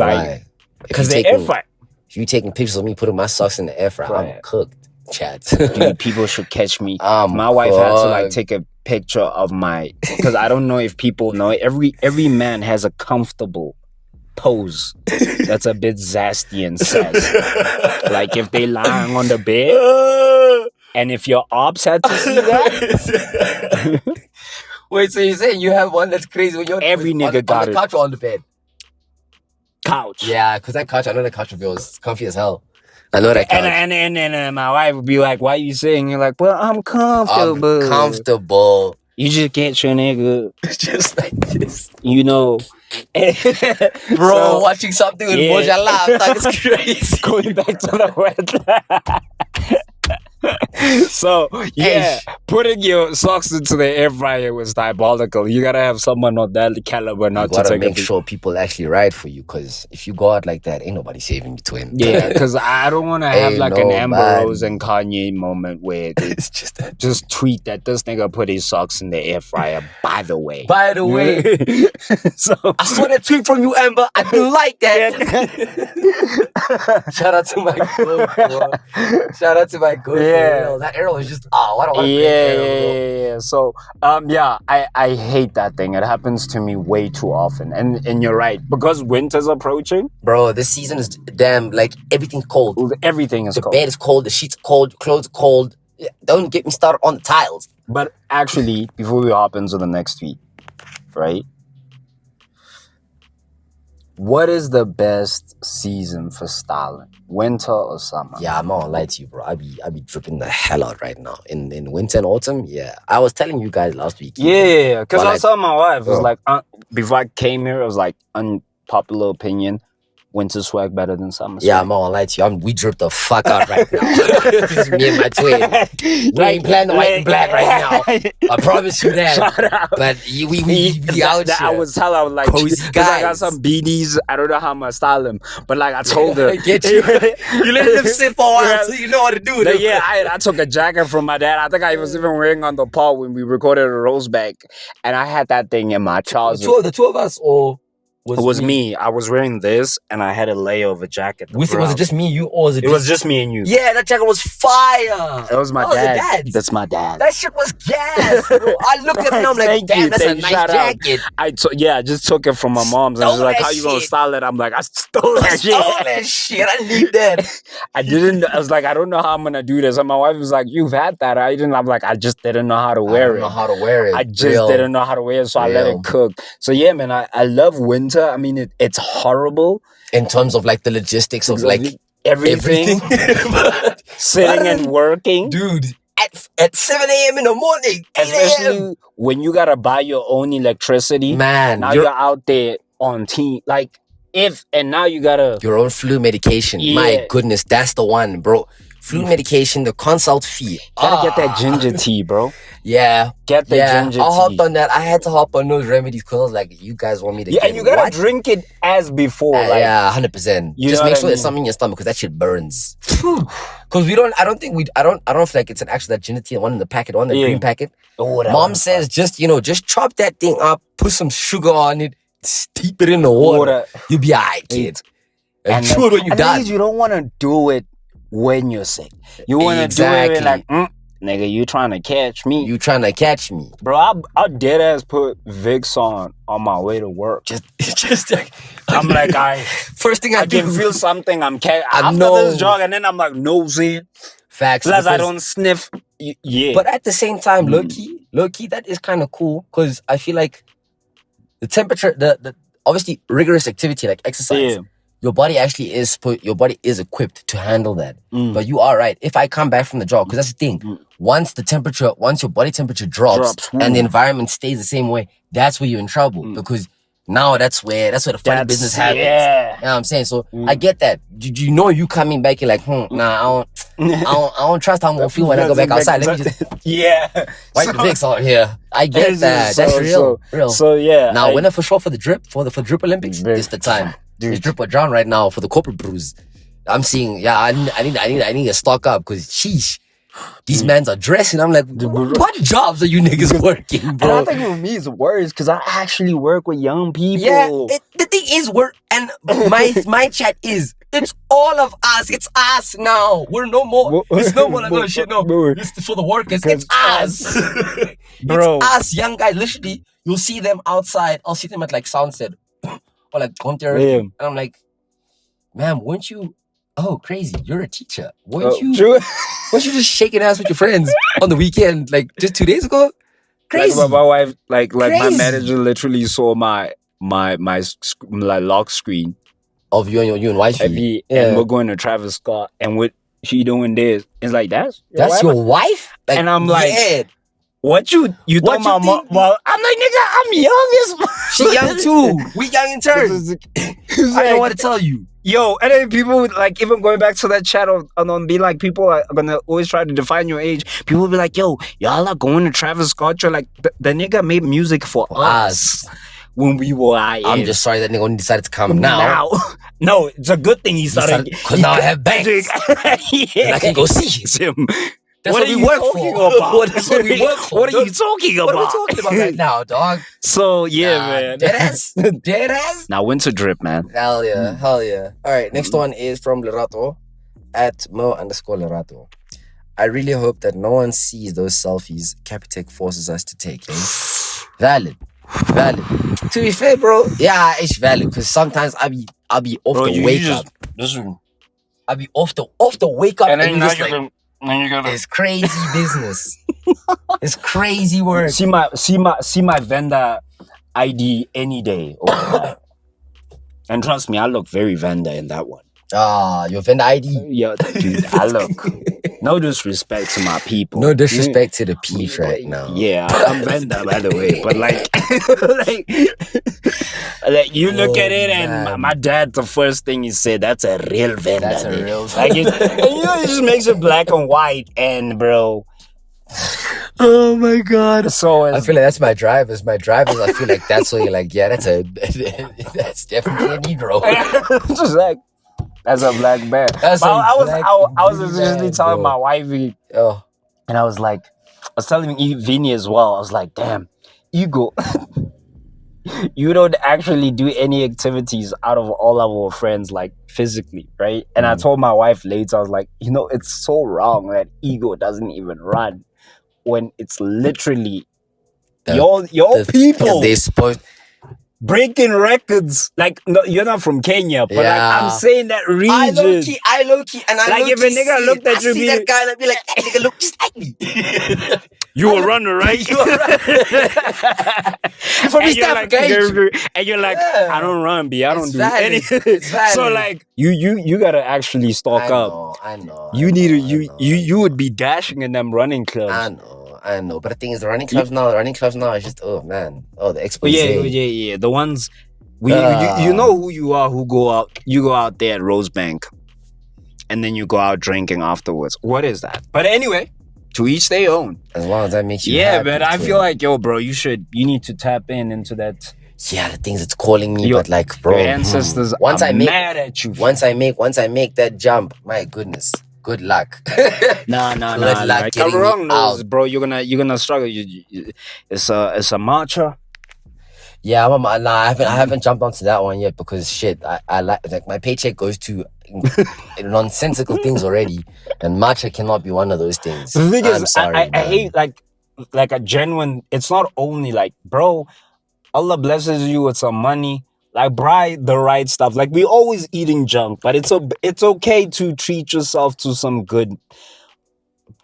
because the air fryer. If you taking pictures of me putting my socks in the air fryer, I'm cooked. Chat. Dude, people should catch me. My wife had to like take a picture of my, because I don't know if people know, every man has a comfortable pose that's a bit zasty and sass. Like if they lying on the bed, and if your ops had to see that. Wait, so you're saying you have one that's crazy when you're every nigga got on the couch or on the bed? Couch. Yeah, because that couch, I know the couch of yours, it's comfy as hell. I know that couch. And my wife would be like, why you saying? You're like, well, I'm comfortable. I'm comfortable. You just get your nigga. Just like this. You know. Bro, watching something with Mojala, it's crazy. Going back to the wetland. So putting your socks into the air fryer was diabolical. You gotta have someone of that caliber not to take make sure people actually ride for you, because if you go out like that, ain't nobody saving you, twin. Yeah, because I don't want to have like an Amber Rose and Kanye moment where they just tweet that this nigga put his socks in the air fryer. By the way, so I saw that tweet from you, Amber. I didn't like that. Shout out to my coach, bro. Shout out to my coach. Yeah, that arrow is just I don't want to yeah. So I hate that thing. It happens to me way too often. And you're right, because winter's approaching. Bro, this season is damn, like everything's cold. Everything is cold. The bed is cold, the sheets are cold, clothes are cold. Don't get me started on the tiles. But actually, before we hop into the next tweet, right? What is the best season for styling? Winter or summer? Yeah, I'm not gonna lie to you, bro. I be dripping the hell out right now. In winter and autumn, yeah. I was telling you guys last week. Yeah, because I saw my wife. It was like, before I came here, it was like, unpopular opinion. Winter swag better than summer swag. Yeah, I'm not gonna lie to you. We drip the fuck out right now. This is me and my twin. We ain't playing the white and black right now. I promise you that. Shout out. But we out here. I was telling her, I was like, cozy guys. I got some beanies. I don't know how I'm gonna style them. But like I told her. Get you. You let them sit for a while so you know what to do. I took a jacket from my dad. I think I was even wearing on the pod when we recorded a Roseback. And I had that thing in my trousers. The two of us, or... It was me. I was wearing this, and I had a layover jacket. Was it just me, you, or was it? It was just me and you. Yeah, that jacket was fire. That was my dad. That's my dad. That shit was gas, bro. I looked at it and I'm like, damn, that's a nice jacket. I just took it from my mom's. And I was like, how you gonna style it? I'm like, I stole that shit. I need that. I was like, I don't know how I'm gonna do this. And my wife was like, you've had that. I'm like, I just didn't know how to wear it. I just didn't know how to wear it, so I let it cook. So yeah, man, I love winter. I mean, it's horrible in terms of like the logistics of like everything. Sitting and working, dude. At 7 a.m. in the morning, especially when you gotta buy your own electricity. Man, now you're out there on team. Like now you gotta your own flu medication. Yeah. My goodness, that's the one, bro. Flu medication, the consult fee. Gotta get that ginger tea, bro. Yeah. Get the ginger tea. I hopped on that. I had to hop on those remedies because I was like, you guys want me to get and you gotta drink it as before. Yeah, 100%. Just make sure there's something in your stomach because that shit burns. Because I don't feel like it's an actual that ginger tea, one in the packet, one in the green packet. Mom says just chop that thing up, put some sugar on it, steep it in the water. You'll be alright, kid. And chew it when you're done. You don't want to do it when you're sick. You want to do it like, nigga, you trying to catch me. Bro, I dead ass put Vicks on my way to work. Just like, I'm like, first thing I do. Can feel something. After this jog, and then I'm like, nosing. Facts. Plus, I don't sniff. Yeah. But at the same time, low key, that is kind of cool because I feel like the temperature, the obviously rigorous activity like exercise. Yeah. Your body actually is equipped to handle that. But you are right. If I come back from the jog, because that's the thing. Once your body temperature drops and the environment stays the same way, that's where you're in trouble. Because now that's where the funny business happens. Yeah. You know what I'm saying? So I get that. You know you coming back, you're like, nah, I don't trust how I'm gonna feel when I go back outside. Let me just wipe the Vicks out here. I get that. That's real. So yeah. Now winner for sure for the drip, for the drip Olympics, it's the time. Dude. It's drip or drown right now for the corporate brews. I'm seeing, I need to stock up because sheesh. These mans are dressing. I'm like, what jobs are you niggas working, bro? And I think with me it's worse because I actually work with young people. Yeah, the thing is, and my chat is, it's all of us. It's us now. We're no more. It's no more like, no shit, no. It's for the workers. It's us. Bro. It's us, young guys. Literally, you'll see them outside. I'll see them at like Sunset or like Gonter. And I'm like, man, weren't you... Oh, crazy. You're a teacher. Weren't you just shaking ass with your friends on the weekend, like just 2 days ago? Crazy. Like my wife, like my manager literally saw my lock screen of you and wifey. And we're going to Travis Scott, and what she doing this? It's like, that's your wife? Like, and I'm like, yeah. What you thought my mom? Well, I'm like, nigga, I'm young as she young too. We young in turn. I don't know what to tell you. Yo, and then people would like, even going back to that chat on be like, people are gonna always try to define your age. People will be like, yo, y'all are going to Travis Scott. You're like, the nigga made music for us when we were I'm just sorry that nigga only decided to come now. No, it's a good thing he started. Because now I have banks. And I can go see him. That's what we work for. That's what we work for. What are you talking about? What are we talking about right now, dog? So, man. Dead ass? Now, winter drip, man. Hell yeah. All right, next one is from Lerato at Mo_Lerato. I really hope that no one sees those selfies Capitec forces us to take. Valid. To be fair, bro, yeah, it's valid because sometimes I'll be off the wake up. I'll be off the wake up and then you just like... It's crazy business. It's crazy work. See my vendor ID any day. And trust me, I look very vendor in that one. Your vendor ID? Yeah, dude, I look. No disrespect to my people. No disrespect to the peeps right now. Yeah, I'm vendor, by the way. But like you look at it, and my dad, the first thing he said, that's a real vendor. That's a real vendor. Like it just makes it black and white, and bro. Oh my god! So I feel like that's my drivers. I feel like that's what you're like. Yeah, that's definitely a Negro. Just like. That's a black man. I was essentially telling my wifey, and I was telling Vinnie as well. I was like, damn, Igor, you don't actually do any activities out of all our friends, like physically, right? And I told my wife later, I was like, it's so wrong that Igor doesn't even run when it's literally your people. They're supposed. Breaking records, like no, you're not from Kenya, but like I'm saying that region. I low key, and I like if a nigga looked at you, see that guy, and be like, that nigga look just like me. You a runner, right? You a runner. From East Africa, and you're like, I don't run, B. I don't do anything. So like, you gotta actually stock up. I know. You need to. You would be dashing in them running clubs. I know, but the thing is, the running clubs now is just, the expose. Yeah. The ones, you know who you are, who go out, you go out there at Rosebank, and then you go out drinking afterwards. What is that? But anyway, to each their own. As long as that makes you happy. Yeah, but I feel like, yo, bro, you need to tap into that. Yeah, the things it's calling me, but like, bro, your ancestors are mad at you. Once I make that jump, my goodness. Good luck. Nah. Like, I'm wrong, bro. You're gonna struggle. It's a matcha. Yeah, I haven't jumped onto that one yet because shit. I like my paycheck goes to nonsensical things already, and matcha cannot be one of those things. The thing is, I hate like a genuine. It's not only like, bro, Allah blesses you with some money. Like, buy the right stuff. Like, we always eating junk, but it's okay to treat yourself to some good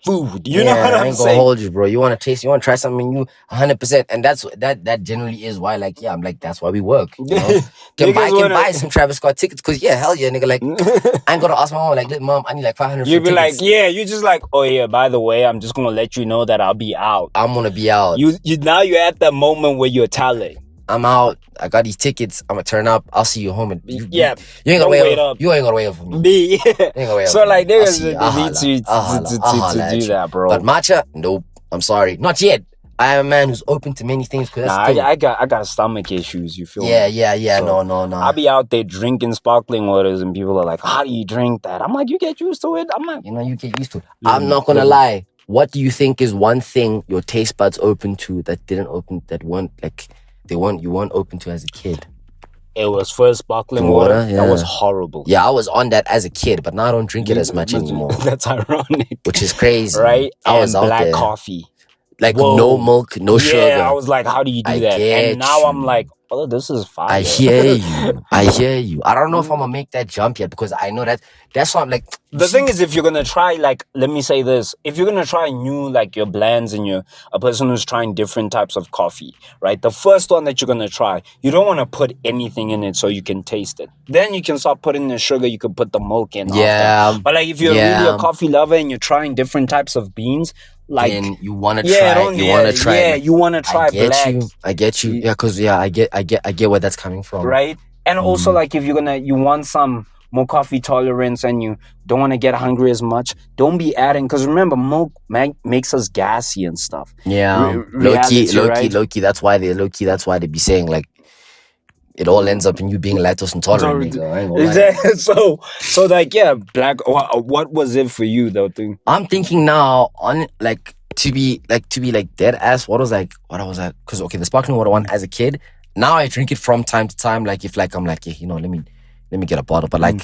food. You know what I'm saying? I ain't gonna hold you, bro. You want to taste, you want to try something new, 100%. And that generally is why, like, I'm like, that's why we work. You know? Can buy some Travis Scott tickets because, hell yeah, nigga. Like, I ain't gonna ask my mom, like, look, mom, I need like 500 You'd be tickets. like, you just like, oh yeah, by the way, I'm just gonna let you know that I'll be out. I'm gonna be out. Now you're at that moment where you're telling. I'm out. I got these tickets. I'm gonna turn up. I'll see you home. You ain't gonna wait up. You ain't gonna wait up for me. So like, there's the need to do that, bro. But matcha, nope. I'm sorry, not yet. I am a man who's open to many things. Cause Nah, that's I got stomach issues. You feel me? yeah. So, No. I'll be out there drinking sparkling waters, and people are like, "How do you drink that?" I'm like, "You get used to it." I'm like, You know, you get used to it. I'm not gonna lie. What do you think is one thing your taste buds open to that weren't like you weren't open to as a kid? it was first sparkling water. That was horrible. Yeah, I was on that as a kid, but now I don't drink it as much anymore. That's ironic. Which is crazy. Right? I was out black there. coffee. Like Whoa. no milk, no sugar. Yeah, I was like, how do you do that? And now I'm like, oh, this is fire. I hear you. I don't know if I'm gonna make that jump yet because I know that's why I'm like. The thing is, if you're gonna try, like, let me say this: if you're gonna try new, like your blends and you're a person who's trying different types of coffee, right? The first one that you're gonna try, you don't want to put anything in it so you can taste it. Then you can start putting the sugar. You can put the milk in. Yeah. After. But like, if you're really a coffee lover and you're trying different types of beans, like, then you want to try. You want to try. Yeah, you want to try black. I get you. Yeah, because I get where that's coming from. Right, and also like if you want some more coffee tolerance and you don't want to get hungry as much, don't be adding, because remember, milk makes us gassy and stuff. Yeah, low key. That's why they be saying like it all ends up in you being lactose intolerant. Exactly. So like black. What was it for you though? I'm thinking now on like to be dead ass. What I was like? Because the sparkling water one as a kid. Now I drink it from time to time. Like if like I'm like let me get a bottle. But like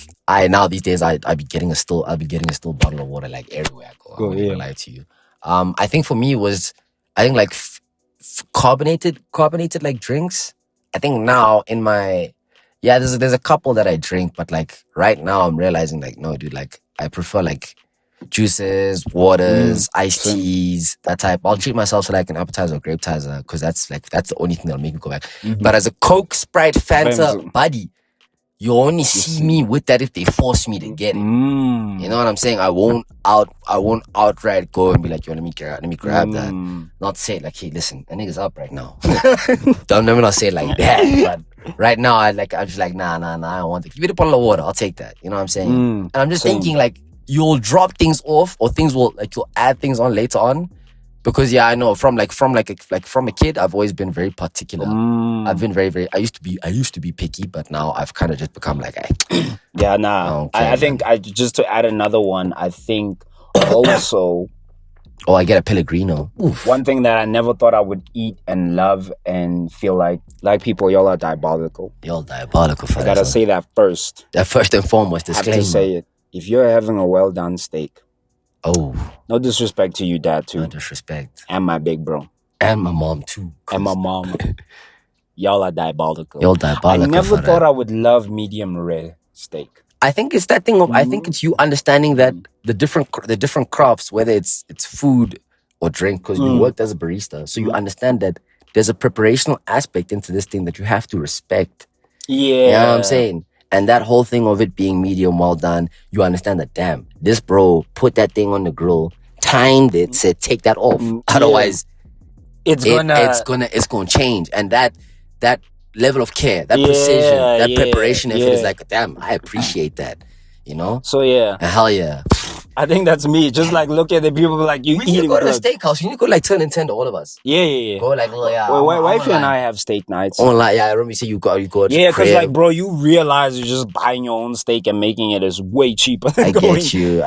now these days I'll be getting a still bottle of water like everywhere I go. I won't even lie to you. I think for me was like carbonated like drinks. I think now in my there's a couple that I drink, but like right now I'm realizing like no dude, like I prefer like juices, waters, iced teas, that type. I'll treat myself to like an appetizer or grapetizer because that's the only thing that'll make me go back. But as a Coke, Sprite, Fanta buddy, you only see me with that if they force me to get it. You know what I'm saying? I won't outright go and be like, yo, let me grab that. Not say it like, hey, listen, that nigga's up right now. Don't let me not say it like that. But right now, I'm just like, nah, I don't want it. Give me the bottle of water, I'll take that. You know what I'm saying? And I'm just thinking like, you'll drop things off, or things will like you'll add things on later on, because I know from a kid I've always been very particular. I've been very I used to be picky, but now I've kind of just become like I think just to add another one, I think also I get a Pellegrino. Oof. One thing that I never thought I would eat and love and feel like people, y'all are diabolical. Y'all diabolical. I gotta say that first. That first and foremost disclaimer. I have to say it. If you're having a well done steak, no disrespect to you, dad too. No disrespect. And my big bro. And my mom too. And my mom. Y'all are diabolical. Y'all diabolical. I never thought I would love medium rare steak. I think it's that thing of I think it's you understanding that the different crafts, whether it's food or drink, because you worked as a barista, so you understand that there's a preparational aspect into this thing that you have to respect. Yeah. You know what I'm saying? And that whole thing of it being medium well done, you understand that, damn, this bro put that thing on the grill, timed it, said take that off. Otherwise, it's gonna change. And that level of care, that precision, that preparation effort is like, damn, I appreciate that. You know? So yeah. Hell yeah. I think that's me. Just like look at the people like you eating. You go to the steakhouse. You need to go like turn and 10 to all of us. Yeah. Go like, wifey and I have steak nights. I remember you say you go. Yeah, because like, bro, you realize you're just buying your own steak and making it is way cheaper. Than I get you.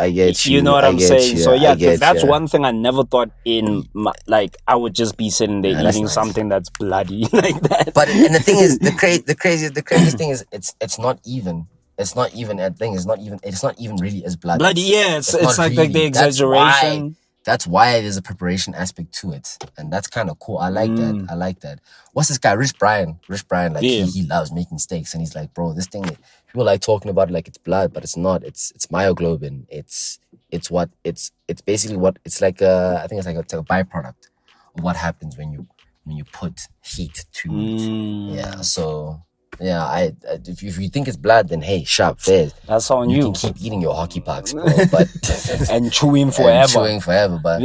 You know what I'm saying? So yeah, that's one thing I never thought in like I would just be sitting there eating something that's bloody like that. But and the thing is, the craziest thing is it's not even. It's not even a thing. It's not even really as bloody. Bloody, yeah. It's like really. The exaggeration. That's why there's a preparation aspect to it, and that's kind of cool. I like that. What's this guy, Rich Brian? Like he loves making steaks, and he's like, bro, this thing. People like talking about it like it's blood, but it's not. It's myoglobin. It's basically what it's like. I think it's like a byproduct of what happens when you put heat to it. Yeah. So. Yeah, if you think it's blood, then hey, sharp fizz. That's on you. You can keep eating your hockey pucks, bro, but and chewing forever. But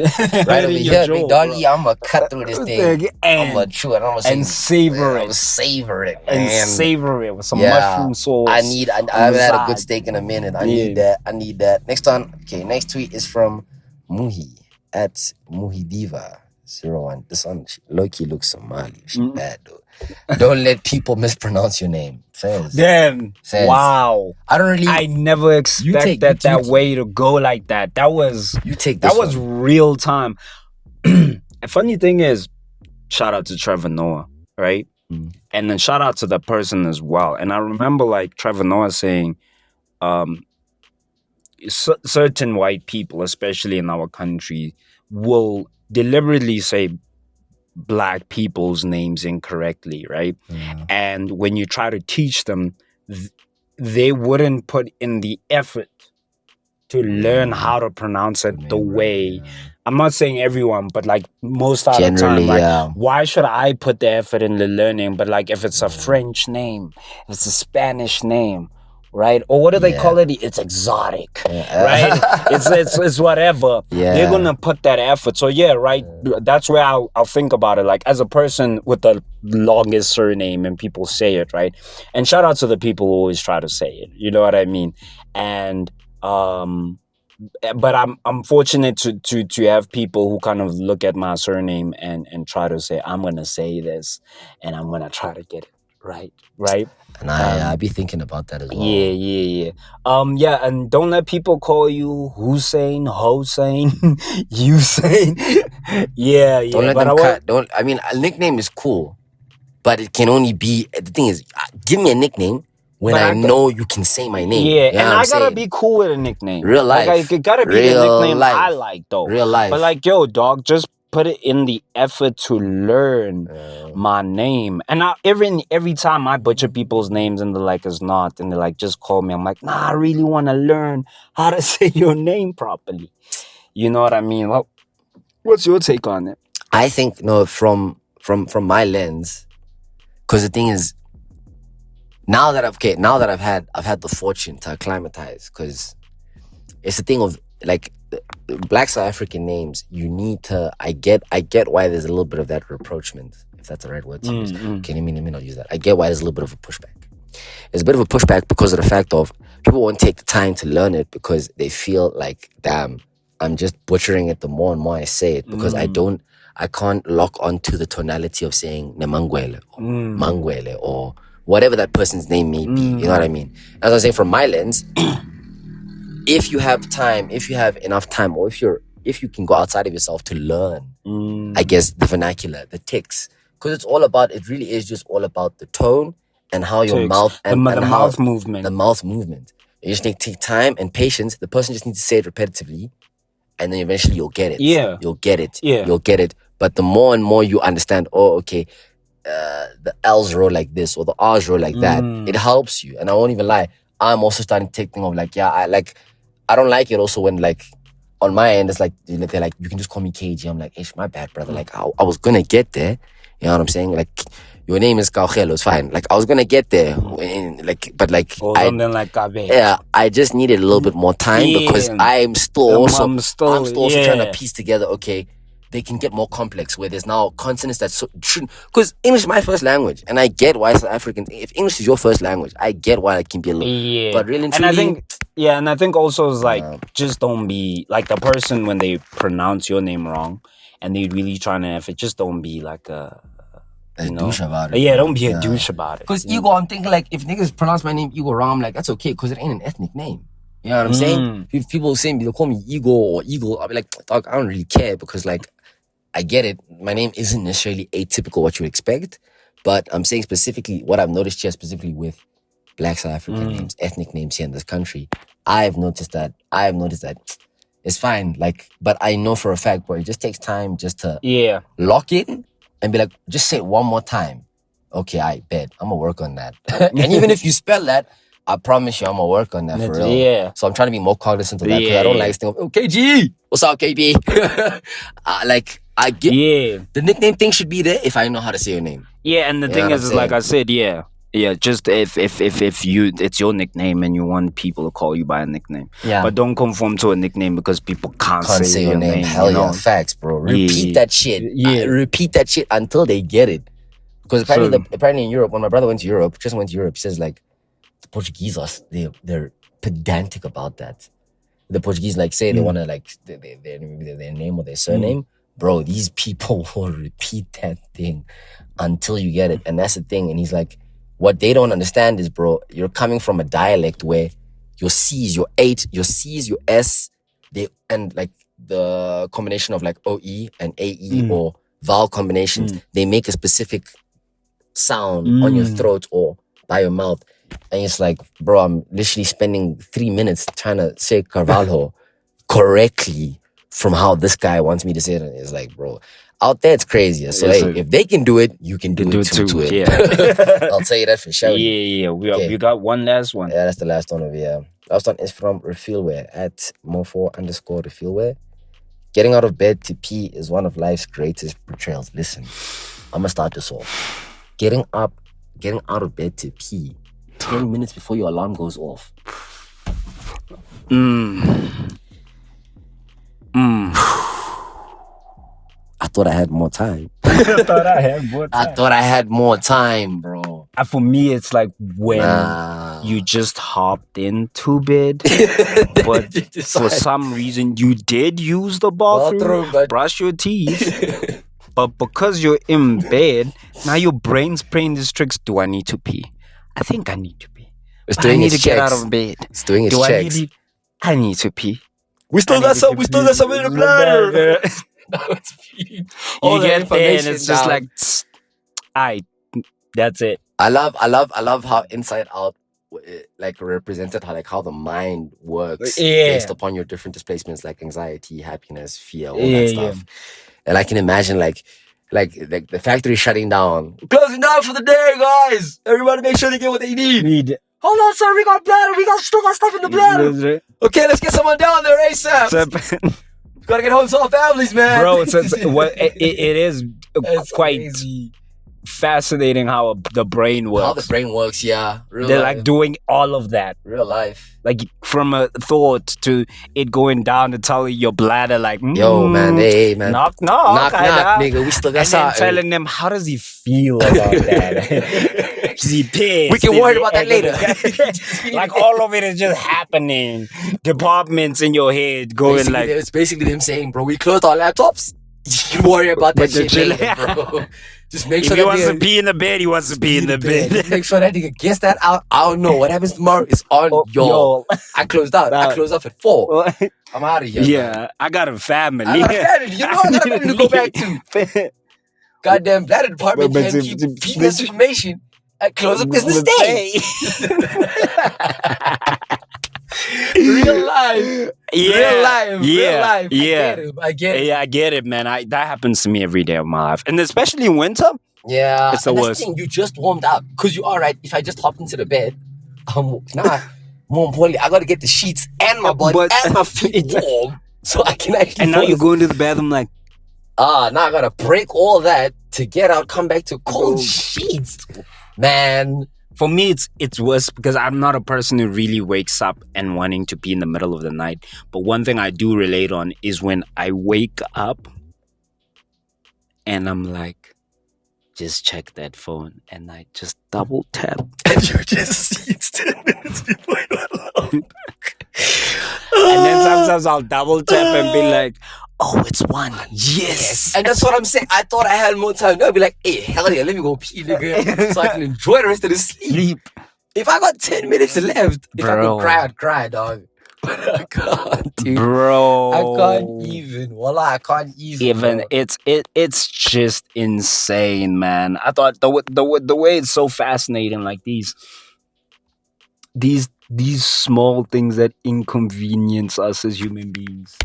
right over here, big doggy, I'm gonna cut through this thing. I'm gonna chew it. I'm gonna savor it. Savor it, man. And savor it with some mushroom sauce. I haven't had a good steak in a minute. I need that. Next tweet is from Muhi at Muhi Diva. 01. This one, Loki looks Somali. She bad though. Don't let people mispronounce your name. Fez. Damn. Fez. Wow. I never expected that way to go like that. That was real time. The funny thing is, shout out to Trevor Noah, right? And then shout out to the person as well. And I remember like Trevor Noah saying, certain white people, especially in our country, will deliberately say black people's names incorrectly, right? And when you try to teach them, they wouldn't put in the effort to learn how to pronounce it the way. I'm not saying everyone, but like most of the time, like why should I put the effort in the learning? But like if it's a French name, if it's a Spanish name, right? Or what do they call it? It's exotic, right? It's whatever. They're gonna put that effort. So yeah, right. That's where I'll think about it. Like as a person with the longest surname, and people say it, right? And shout out to the people who always try to say it. You know what I mean? And but I'm fortunate to have people who kind of look at my surname and try to say, I'm gonna say this, and I'm gonna try to get it right. And I be thinking about that as well. Yeah. And don't let people call you Hossein, Usain. Don't let them cut. I mean, a nickname is cool, but it can only be. The thing is, give me a nickname when I know you can say my name. Yeah, and I gotta be cool with a nickname. Real life. Like, it gotta be the nickname I like, though. Real life. But like, yo, dog, just put it in the effort to learn my name. And every time I butcher people's names and they're like, it's not, and they're like, just call me. I'm like, nah, I really want to learn how to say your name properly. You know what I mean? Well, what's your take on it? I think from my lens, because the thing is, now that I've had the fortune to acclimatize, because it's the thing of like Black South African names, you need to. I get why there's a little bit of that reproachment, if that's the right word to use. Okay, let me not use that. I get why there's a little bit of a pushback. There's a bit of a pushback because of the fact of people won't take the time to learn it because they feel like, damn, I'm just butchering it the more and more I say it, because I can't lock onto the tonality of saying Nemangwele or Mangwele or whatever that person's name may be. You know what I mean? As I was saying, from my lens, if you have enough time, or if you can go outside of yourself to learn, I guess, the vernacular, the tics, because it really is just all about the tone and how your mouth and the mouth movement. The mouth movement. You just need to take time and patience. The person just needs to say it repetitively, and then eventually you'll get it. Yeah. You'll get it. Yeah. You'll get it. But the more and more you understand, okay, the L's roll like this or the R's roll like that, it helps you. And I won't even lie, I'm also starting to take things of like, I don't like it also when like on my end it's like they're like, you can just call me KG. I'm like, my bad, brother. Like I was gonna get there. You know what I'm saying? Like your name is Kauchelo, it's fine. Like I was gonna get there. I just needed a little bit more time because I'm still also trying to piece together, okay, they can get more complex where there's now consonants that shouldn't, because English is my first language, and I get why South Africans, if English is your first language, I get why it can be a little, but really and truly, I think also is like, just don't be like the person when they pronounce your name wrong and they really trying to effort, just don't be like a douche about it. Yeah, don't be a douche about it. Because Igor, I'm thinking like, if niggas pronounce my name Igor wrong, I'm like, that's okay, because it ain't an ethnic name. You know what I'm saying? If people say they call me Igor or Eagle, I'll be like, dog, I don't really care, because like, I get it. My name isn't necessarily atypical what you expect, but I'm saying specifically what I've noticed here, specifically with Black South African names, ethnic names here in this country. I've noticed that it's fine. Like, but I know for a fact, bro, it just takes time just to lock in and be like, just say it one more time. Okay, I bet I'm gonna work on that. And even if you spell that, I promise you I'm gonna work on that for real. Yeah. So I'm trying to be more cognizant of that, because I don't like saying, KG, what's up, KB? I get the nickname thing should be there if I know how to say your name. Yeah, and the thing is like I said, just if it's your nickname and you want people to call you by a nickname. Yeah. But don't conform to a nickname because people can't say your name. Hell yeah, facts, bro. Repeat that shit. Repeat that shit until they get it. Because apparently in Europe, when my brother went to Europe, he says like, the Portuguese they're pedantic about that. The Portuguese like say they want to like their name or their surname, bro, these people will repeat that thing until you get it. And that's the thing. And he's like, what they don't understand is, bro, you're coming from a dialect where your C's, your 8, your C's, your S, and like the combination of like OE and AE or vowel combinations, they make a specific sound on your throat or by your mouth. And it's like, bro, I'm literally spending 3 minutes trying to say Carvalho correctly from how this guy wants me to say it. And it's like, bro, out there it's crazier. So hey, if they can do it, you can do it too. Yeah. I'll tell you that for sure. Yeah. We got one last one. Yeah, that's the last one over here. Last one is from Refillwear at @mofo_refillwear. Getting out of bed to pee is one of life's greatest betrayals. Listen, I'm gonna start this off. Getting out of bed to pee 10 minutes before your alarm goes off. I thought I had more time. I thought I had more time, bro. For me, it's like when you just hopped into bed, but for some reason you did use the bathroom, brush your teeth, but because you're in bed, now your brain's playing this tricks. Do I need to pee? I think I need to pee. I need to get out of bed. It's doing its checks. I need to pee. We still got some in the bladder. You get there and it's just like, that's it. I love how Inside Out like represented how the mind works based upon your different displacements like anxiety, happiness, fear, all that stuff. And I can imagine like the factory shutting down. We're closing down for the day, guys. Everybody make sure they get what they need. Hold on, sir. We got bladder. We still got stuff in the bladder. Okay, let's get someone down there ASAP. We gotta get home to our families, man. Bro, it is quite crazy. Fascinating how the brain works. How the brain works, yeah. They're like doing all of that. Real life. Like from a thought to it going down to tell your bladder like, yo, man, hey, man. Knock, nigga. We still got something. Telling them, how does he feel about that? Is he pissed? We can worry about that later. Like all of it is just happening. Departments in your head going it's basically them saying, bro, we closed our laptops. You can worry about that shit later, bro. Just make sure if he wants to pee in the bed, he wants to pee in the bed. Just make sure that nigga gets that out. I don't know. What happens tomorrow is on yo. I closed out. I closed off at 4. I'm out of here. Yeah, man. I got a family. You know I got a family to go back to. Goddamn bladder department can't keep feeding us information. I close up business day. Real life. Yeah. I get it. Yeah, I get it, man. That happens to me every day of my life. And especially in winter. Yeah. It's the worst. You just warmed up. Because you are right. If I just hopped into the bed, more importantly, I gotta get the sheets and my body and my feet warm. So I can actually and now you go into the bathroom like, now I gotta break all that to get out, come back to cold sheets. Man. For me, it's worse because I'm not a person who really wakes up and wanting to pee in the middle of the night. But one thing I do relate on is when I wake up and I'm like, just check that phone, and I just double tap. And you just see it's 10 minutes before you're alone. And then sometimes I'll double tap and be like, oh, it's 1. Yes. And that's what I'm saying. I thought I had more time. I'll be like, hey, hell yeah, let me go pee, nigga. So I can enjoy the rest of the sleep. If I got 10 minutes left, if I could cry, I'd cry, dog. But I can't, dude. Bro. I can't even. Wallah, I can't even. It's just insane, man. I thought the way it's so fascinating, like these small things that inconvenience us as human beings.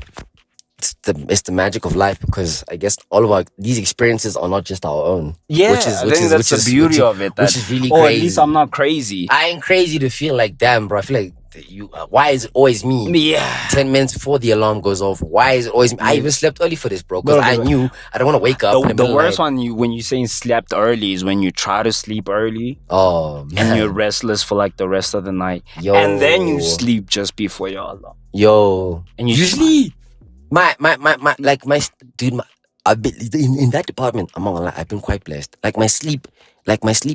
It's the magic of life, because I guess all of these experiences are not just our own. Yeah, I think that's the beauty of it. Which is really crazy. At least I'm not crazy. I ain't crazy to feel like, damn, bro. I feel like why is it always me? Yeah. 10 minutes before the alarm goes off. Why is it always me? I even slept early for this, bro, because I knew I don't want to wake up. The worst one, when you're saying slept early, is when you try to sleep early. Oh, man. And you're restless for like the rest of the night. Yo. And then you sleep just before your alarm. Yo. And you usually I've been in that department. I'm not gonna lie, I've been quite blessed. Like my sleep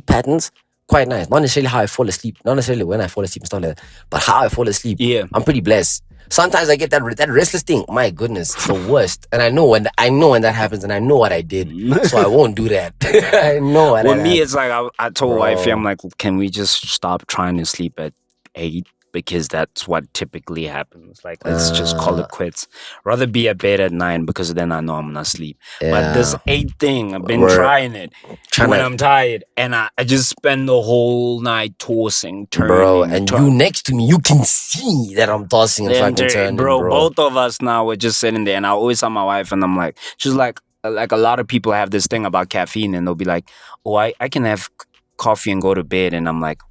patterns, quite nice. Not necessarily how I fall asleep, not necessarily when I fall asleep and stuff like that, but how I fall asleep. Yeah, I'm pretty blessed. Sometimes I get that restless thing. My goodness, it's the worst. And I know when that happens, and I know what I did, so I won't do that. I know what. Well, I me, had. it's like I told Bro. wifey, I'm like, can we just stop trying to sleep at 8? Because that's what typically happens. Like, let's just call it quits. Rather be at bed at 9 because then I know I'm gonna sleep. But this 8 thing, I've been trying it when I'm tired, and I just spend the whole night tossing, turning. Bro, and you next to me, you can see that I'm tossing and fucking turning, bro. Both of us now, we're just sitting there, and I always tell my wife, and I'm like, she's like a lot of people have this thing about caffeine, and they'll be like, oh, I can have coffee and go to bed, and I'm like,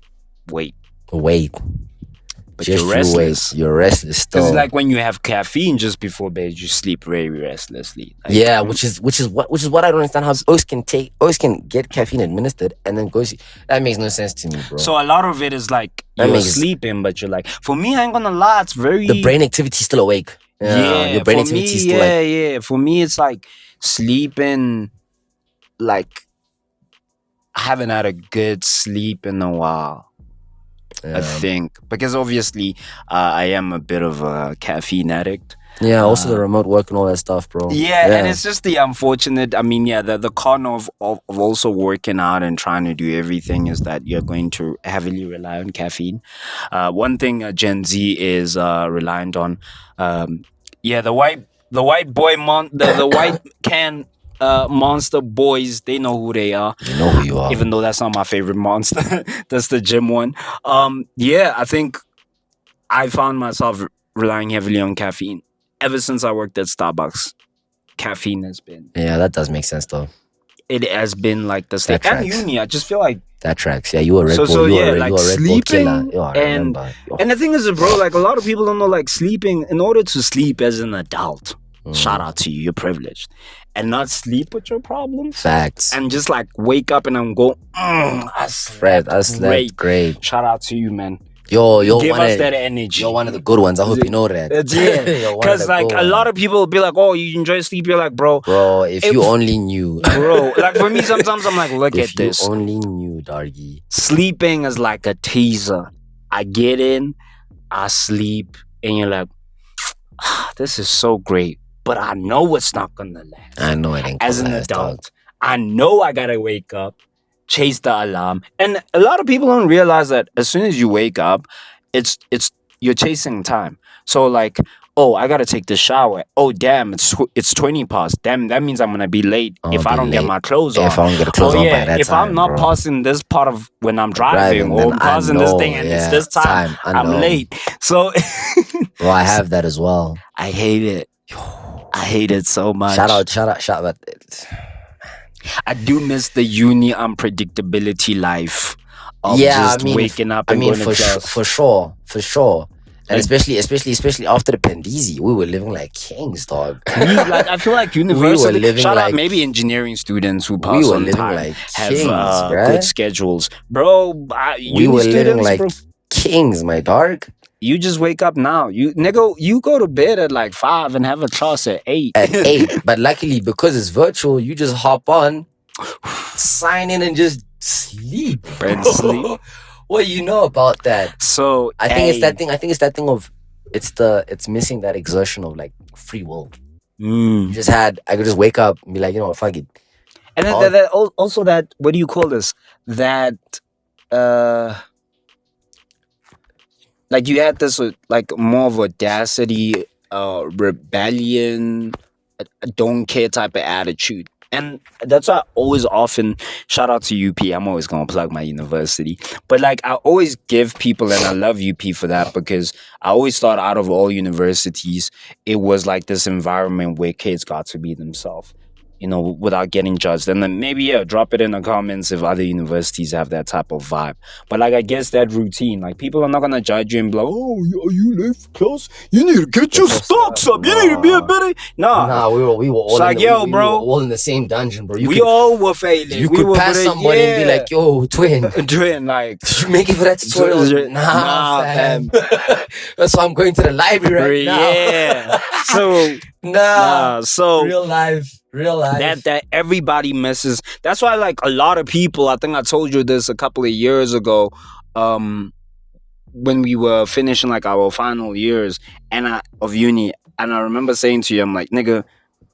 wait. But just you're restless. You're restless still. It's like when you have caffeine just before bed, you sleep very restlessly. Like, yeah, which is what I don't understand, how Oaks can get caffeine administered and then go sleep. That makes no sense to me, bro. So a lot of it is like you're sleeping, but you're like, for me, I ain't gonna lie, it's very, the brain activity is still awake. Your brain activity is still For me, it's like sleeping, like I haven't had a good sleep in a while. I think, because obviously I am a bit of a caffeine addict. Yeah, also the remote work and all that stuff, bro. Yeah, and it's just the unfortunate, I mean, the con of also working out and trying to do everything is that you're going to heavily rely on caffeine. One thing Gen Z is reliant on, the white boy the white can Monster boys, they know who they are. You know who you are. Even though that's not my favorite monster. That's the gym one. I think I found myself relying heavily on caffeine. Ever since I worked at Starbucks, caffeine has been... Yeah, that does make sense though. It has been like the state. And uni, I just feel like... That tracks. Yeah, you were Red Bull. You were a Red Bull killer. And the thing is, bro, like a lot of people don't know, like sleeping, in order to sleep as an adult, shout out to you, you're privileged. And not sleep with your problems. Facts. And just like wake up and I'm go, I slept great. Shout out to you, man. Yo, give us that energy. You're one of the good ones. I hope you know that. Yeah. Because like a lot of people will be like, oh, you enjoy sleep. You're like, bro, if you only knew. Bro, like for me, sometimes I'm like, look at this. If you only knew, doggy. Sleeping is like a teaser. I get in, I sleep, and you're like, this is so great. But I know it's not gonna last. I know it ain't. As an adult, I know I gotta wake up, chase the alarm, and a lot of people don't realize that as soon as you wake up, it's you're chasing time. So like, oh, I gotta take the shower. Oh damn, it's 20 past. Damn, that means I'm gonna be late if I don't get my clothes on. If I don't get clothes on by that if time, I'm not passing this part of when I'm driving or passing this thing and it's this time I'm late. So, bro, I have that as well. I hate it. I hate it so much. Shout out. I do miss the uni unpredictability life of waking up and going to class. For sure. And especially after the Pendizi, we were living like kings, dog. I feel like university, shout out maybe engineering students who pass on time like have good schedules. Bro, we were living like kings, my dog. You just wake up now. You go to bed at like 5 and have a class at 8. At 8. But luckily, because it's virtual, you just hop on, sign in and just sleep. And sleep. What do you know about that? So I think it's that thing. I think it's that thing of it's missing that exertion of like free will. I could just wake up and be like, you know what, fuck it. And then that also that, what do you call this? That like you had this like more of audacity, rebellion, don't care type of attitude. And that's why I always often, shout out to UP, I'm always going to plug my university. But like I always give people, and I love UP for that, because I always thought out of all universities, it was like this environment where kids got to be themselves, you know, without getting judged. And then maybe, drop it in the comments if other universities have that type of vibe. But like, I guess that routine, like people are not going to judge you and be like, oh, are you late for class? You need to get your stocks up. You need to be a better. Nah, we were all like, we were all in the same dungeon, bro. All were failing. You could pass somebody and be like, yo, twin, like, did you make it for that tutorial? Nah, fam. That's why I'm going to the library right now. Yeah. So, so real life. That everybody misses. That's why, like, a lot of people, I think I told you this a couple of years ago, when we were finishing like our final years of uni, and I remember saying to you, I'm like, nigga,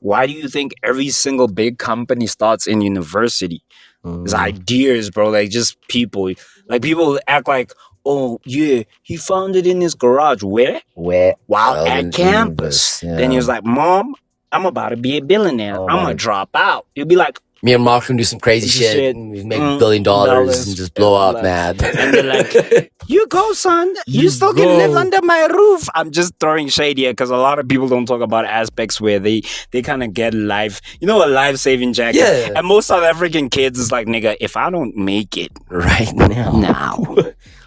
why do you think every single big company starts in university? It's ideas, bro. Like just people. Like people act like, oh yeah, he found it in his garage. Where? While Well, at in campus. universe, Then he yeah. was like, Mom, I'm about to be a billionaire. Oh, I'm gonna man. drop out. You'll be like, Me and Mark can do some crazy shit. We make $1 billion and just blow up, man. And they're like, you go, son. You still can live under my roof. I'm just throwing shade here because a lot of people don't talk about aspects where they kind of get life, a life-saving jacket. Yeah. And most South African kids is like, nigga, if I don't make it right now,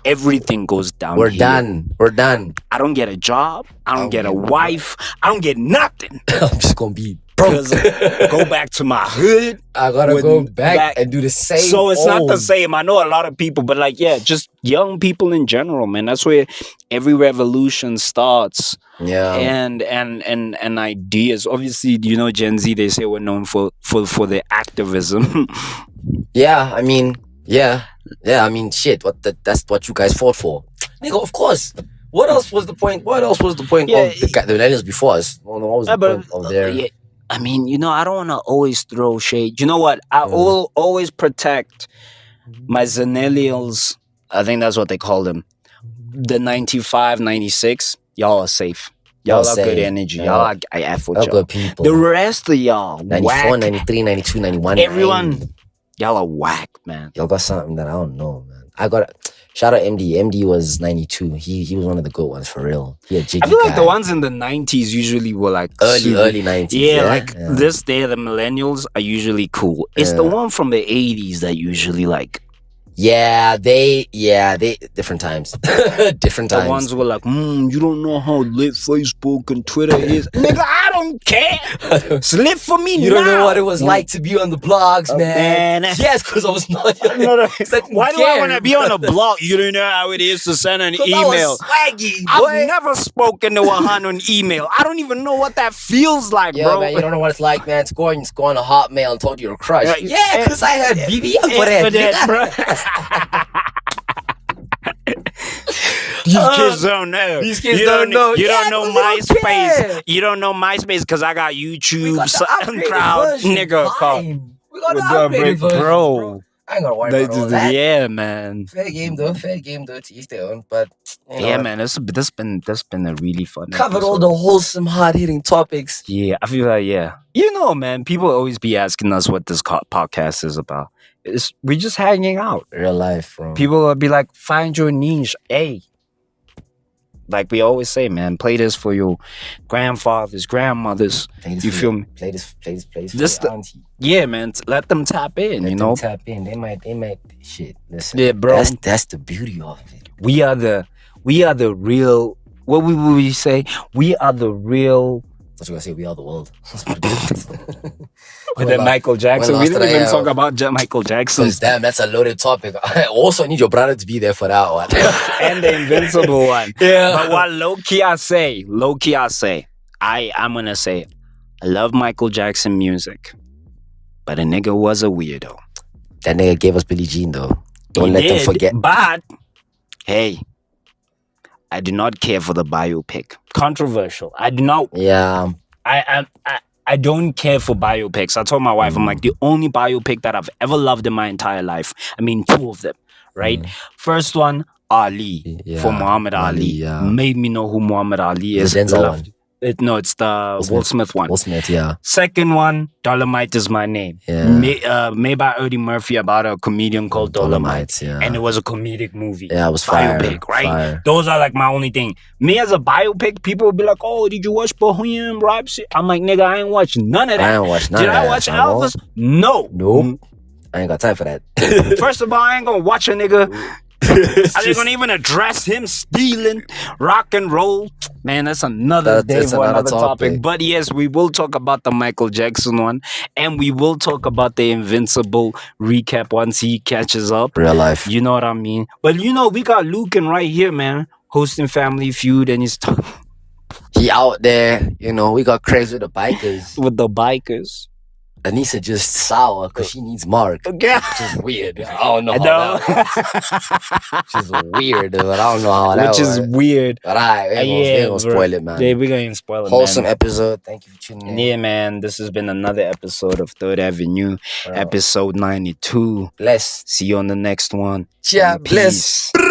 everything goes down. We're done. I don't get a job. I don't get a wife. I don't get nothing. I'm just gonna be broke. Go back to my hood. I gotta go back and do the same. So it's not the same. I know a lot of people, but like, yeah, just young people in general, man. That's where every revolution starts. Yeah. And ideas. Obviously, Gen Z, they say we're known for their activism. Yeah, I mean, shit. That's what you guys fought for, nigga. Of course. What else was the point? Of the millennials before us? Well, what was the point of their? Yeah, I mean, I don't want to always throw shade. You know what? I will always protect my Zennials. I think that's what they call them. The 95, 96. Y'all are safe. Y'all are good energy. Y'all are I F with y'all. Good people. The rest of y'all, 94, whack. 93, 92, 91. Everyone, 90. y'all are whack, man. Y'all got something that I don't know, man. Shout out MD. MD was 92. He was one of the good ones for real. I feel like the ones in the 90s usually were like early 90s. Yeah, this day the millennials are usually cool. It's the one from the 80s that usually like. Yeah, they different times. The ones were like, you don't know how lit Facebook and Twitter is. Nigga, I don't care. It's lit for me. You don't know what it was like to be on the blogs, man. Yes, because I was not. Like, why do I want to be on a blog? You don't know how it is to send an email. I was swaggy, I've never spoken to a hun on email. I don't even know what that feels like, bro. Man, you don't know what it's like, man. To go on a Hotmail and talk to your crush. Yeah, because I had BBM for that, bro. These kids don't know. You don't know. You don't know MySpace. You don't know MySpace because I got YouTube, SoundCloud, nigga. We got the upgraded version, bro. I ain't gonna worry about all that. Yeah, man. Fair game though. To each their own. But yeah, man. That's been a really fun. Covered episode. all the wholesome, hard hitting topics. Yeah, I feel like man. People always be asking us what this podcast is about. We're just hanging out. Real life, bro. People will be like, find your niche. Hey. Like we always say, man, play this for your grandfathers, grandmothers. You feel me? Play this for your auntie. Yeah, man. Let them tap in, Let them tap in. They might shit. Listen. Yeah, bro. That's the beauty of it. We are the real, what would we say? We are the real. I was gonna say we are the world. With that Michael Jackson. We didn't even talk about Michael Jackson. Damn, that's a loaded topic. I also need your brother to be there for that one. And the Invincible one. Yeah. But what low-key I say, I'm gonna say, I love Michael Jackson music, but a nigga was a weirdo. That nigga gave us Billie Jean though. Don't let them forget. But, hey, I do not care for the biopic. Controversial. I do not. Yeah. I don't care for biopics. I told my wife, I'm like, the only biopic that I've ever loved in my entire life. I mean, 2 of them, right? First one, Ali, for Muhammad Ali. Made me know who Muhammad Ali is. The Denzel one. It's the Will Smith one. Will Smith, yeah. Second one, Dolomite is my name. Yeah. Made by Eddie Murphy about a comedian called Dolomite. Yeah. And it was a comedic movie. Yeah, it was biopic, right? Fire. Those are like my only thing. Me as a biopic, people will be like, oh, did you watch Bohemian Rhapsody? I'm like, nigga, I ain't watched none of that. I ain't watched none Did of I that. watch Elvis? No. Nope. I ain't got time for that. First of all, I ain't gonna watch a nigga. Are they gonna even address him stealing rock and roll? Man, that's another day for another topic. But yes, we will talk about the Michael Jackson one, and we will talk about the Invincible recap once he catches up. Real life. You know what I mean? But we got Lucan right here, man, hosting Family Feud, and he's he out there. We got crazy with the bikers. Anissa just sour because she needs Mark. Okay. Which is weird. I don't know I how know. that works. Which is weird, dude. I don't know how that Which is works. weird. But we ain't gonna bro. spoil it, man. Yeah, we're gonna spoil it, Wholesome man. episode. Thank you for tuning in. Yeah, man. This has been another episode of Third Avenue, episode 92. Bless. See you on the next one. Yeah, Peace. bless.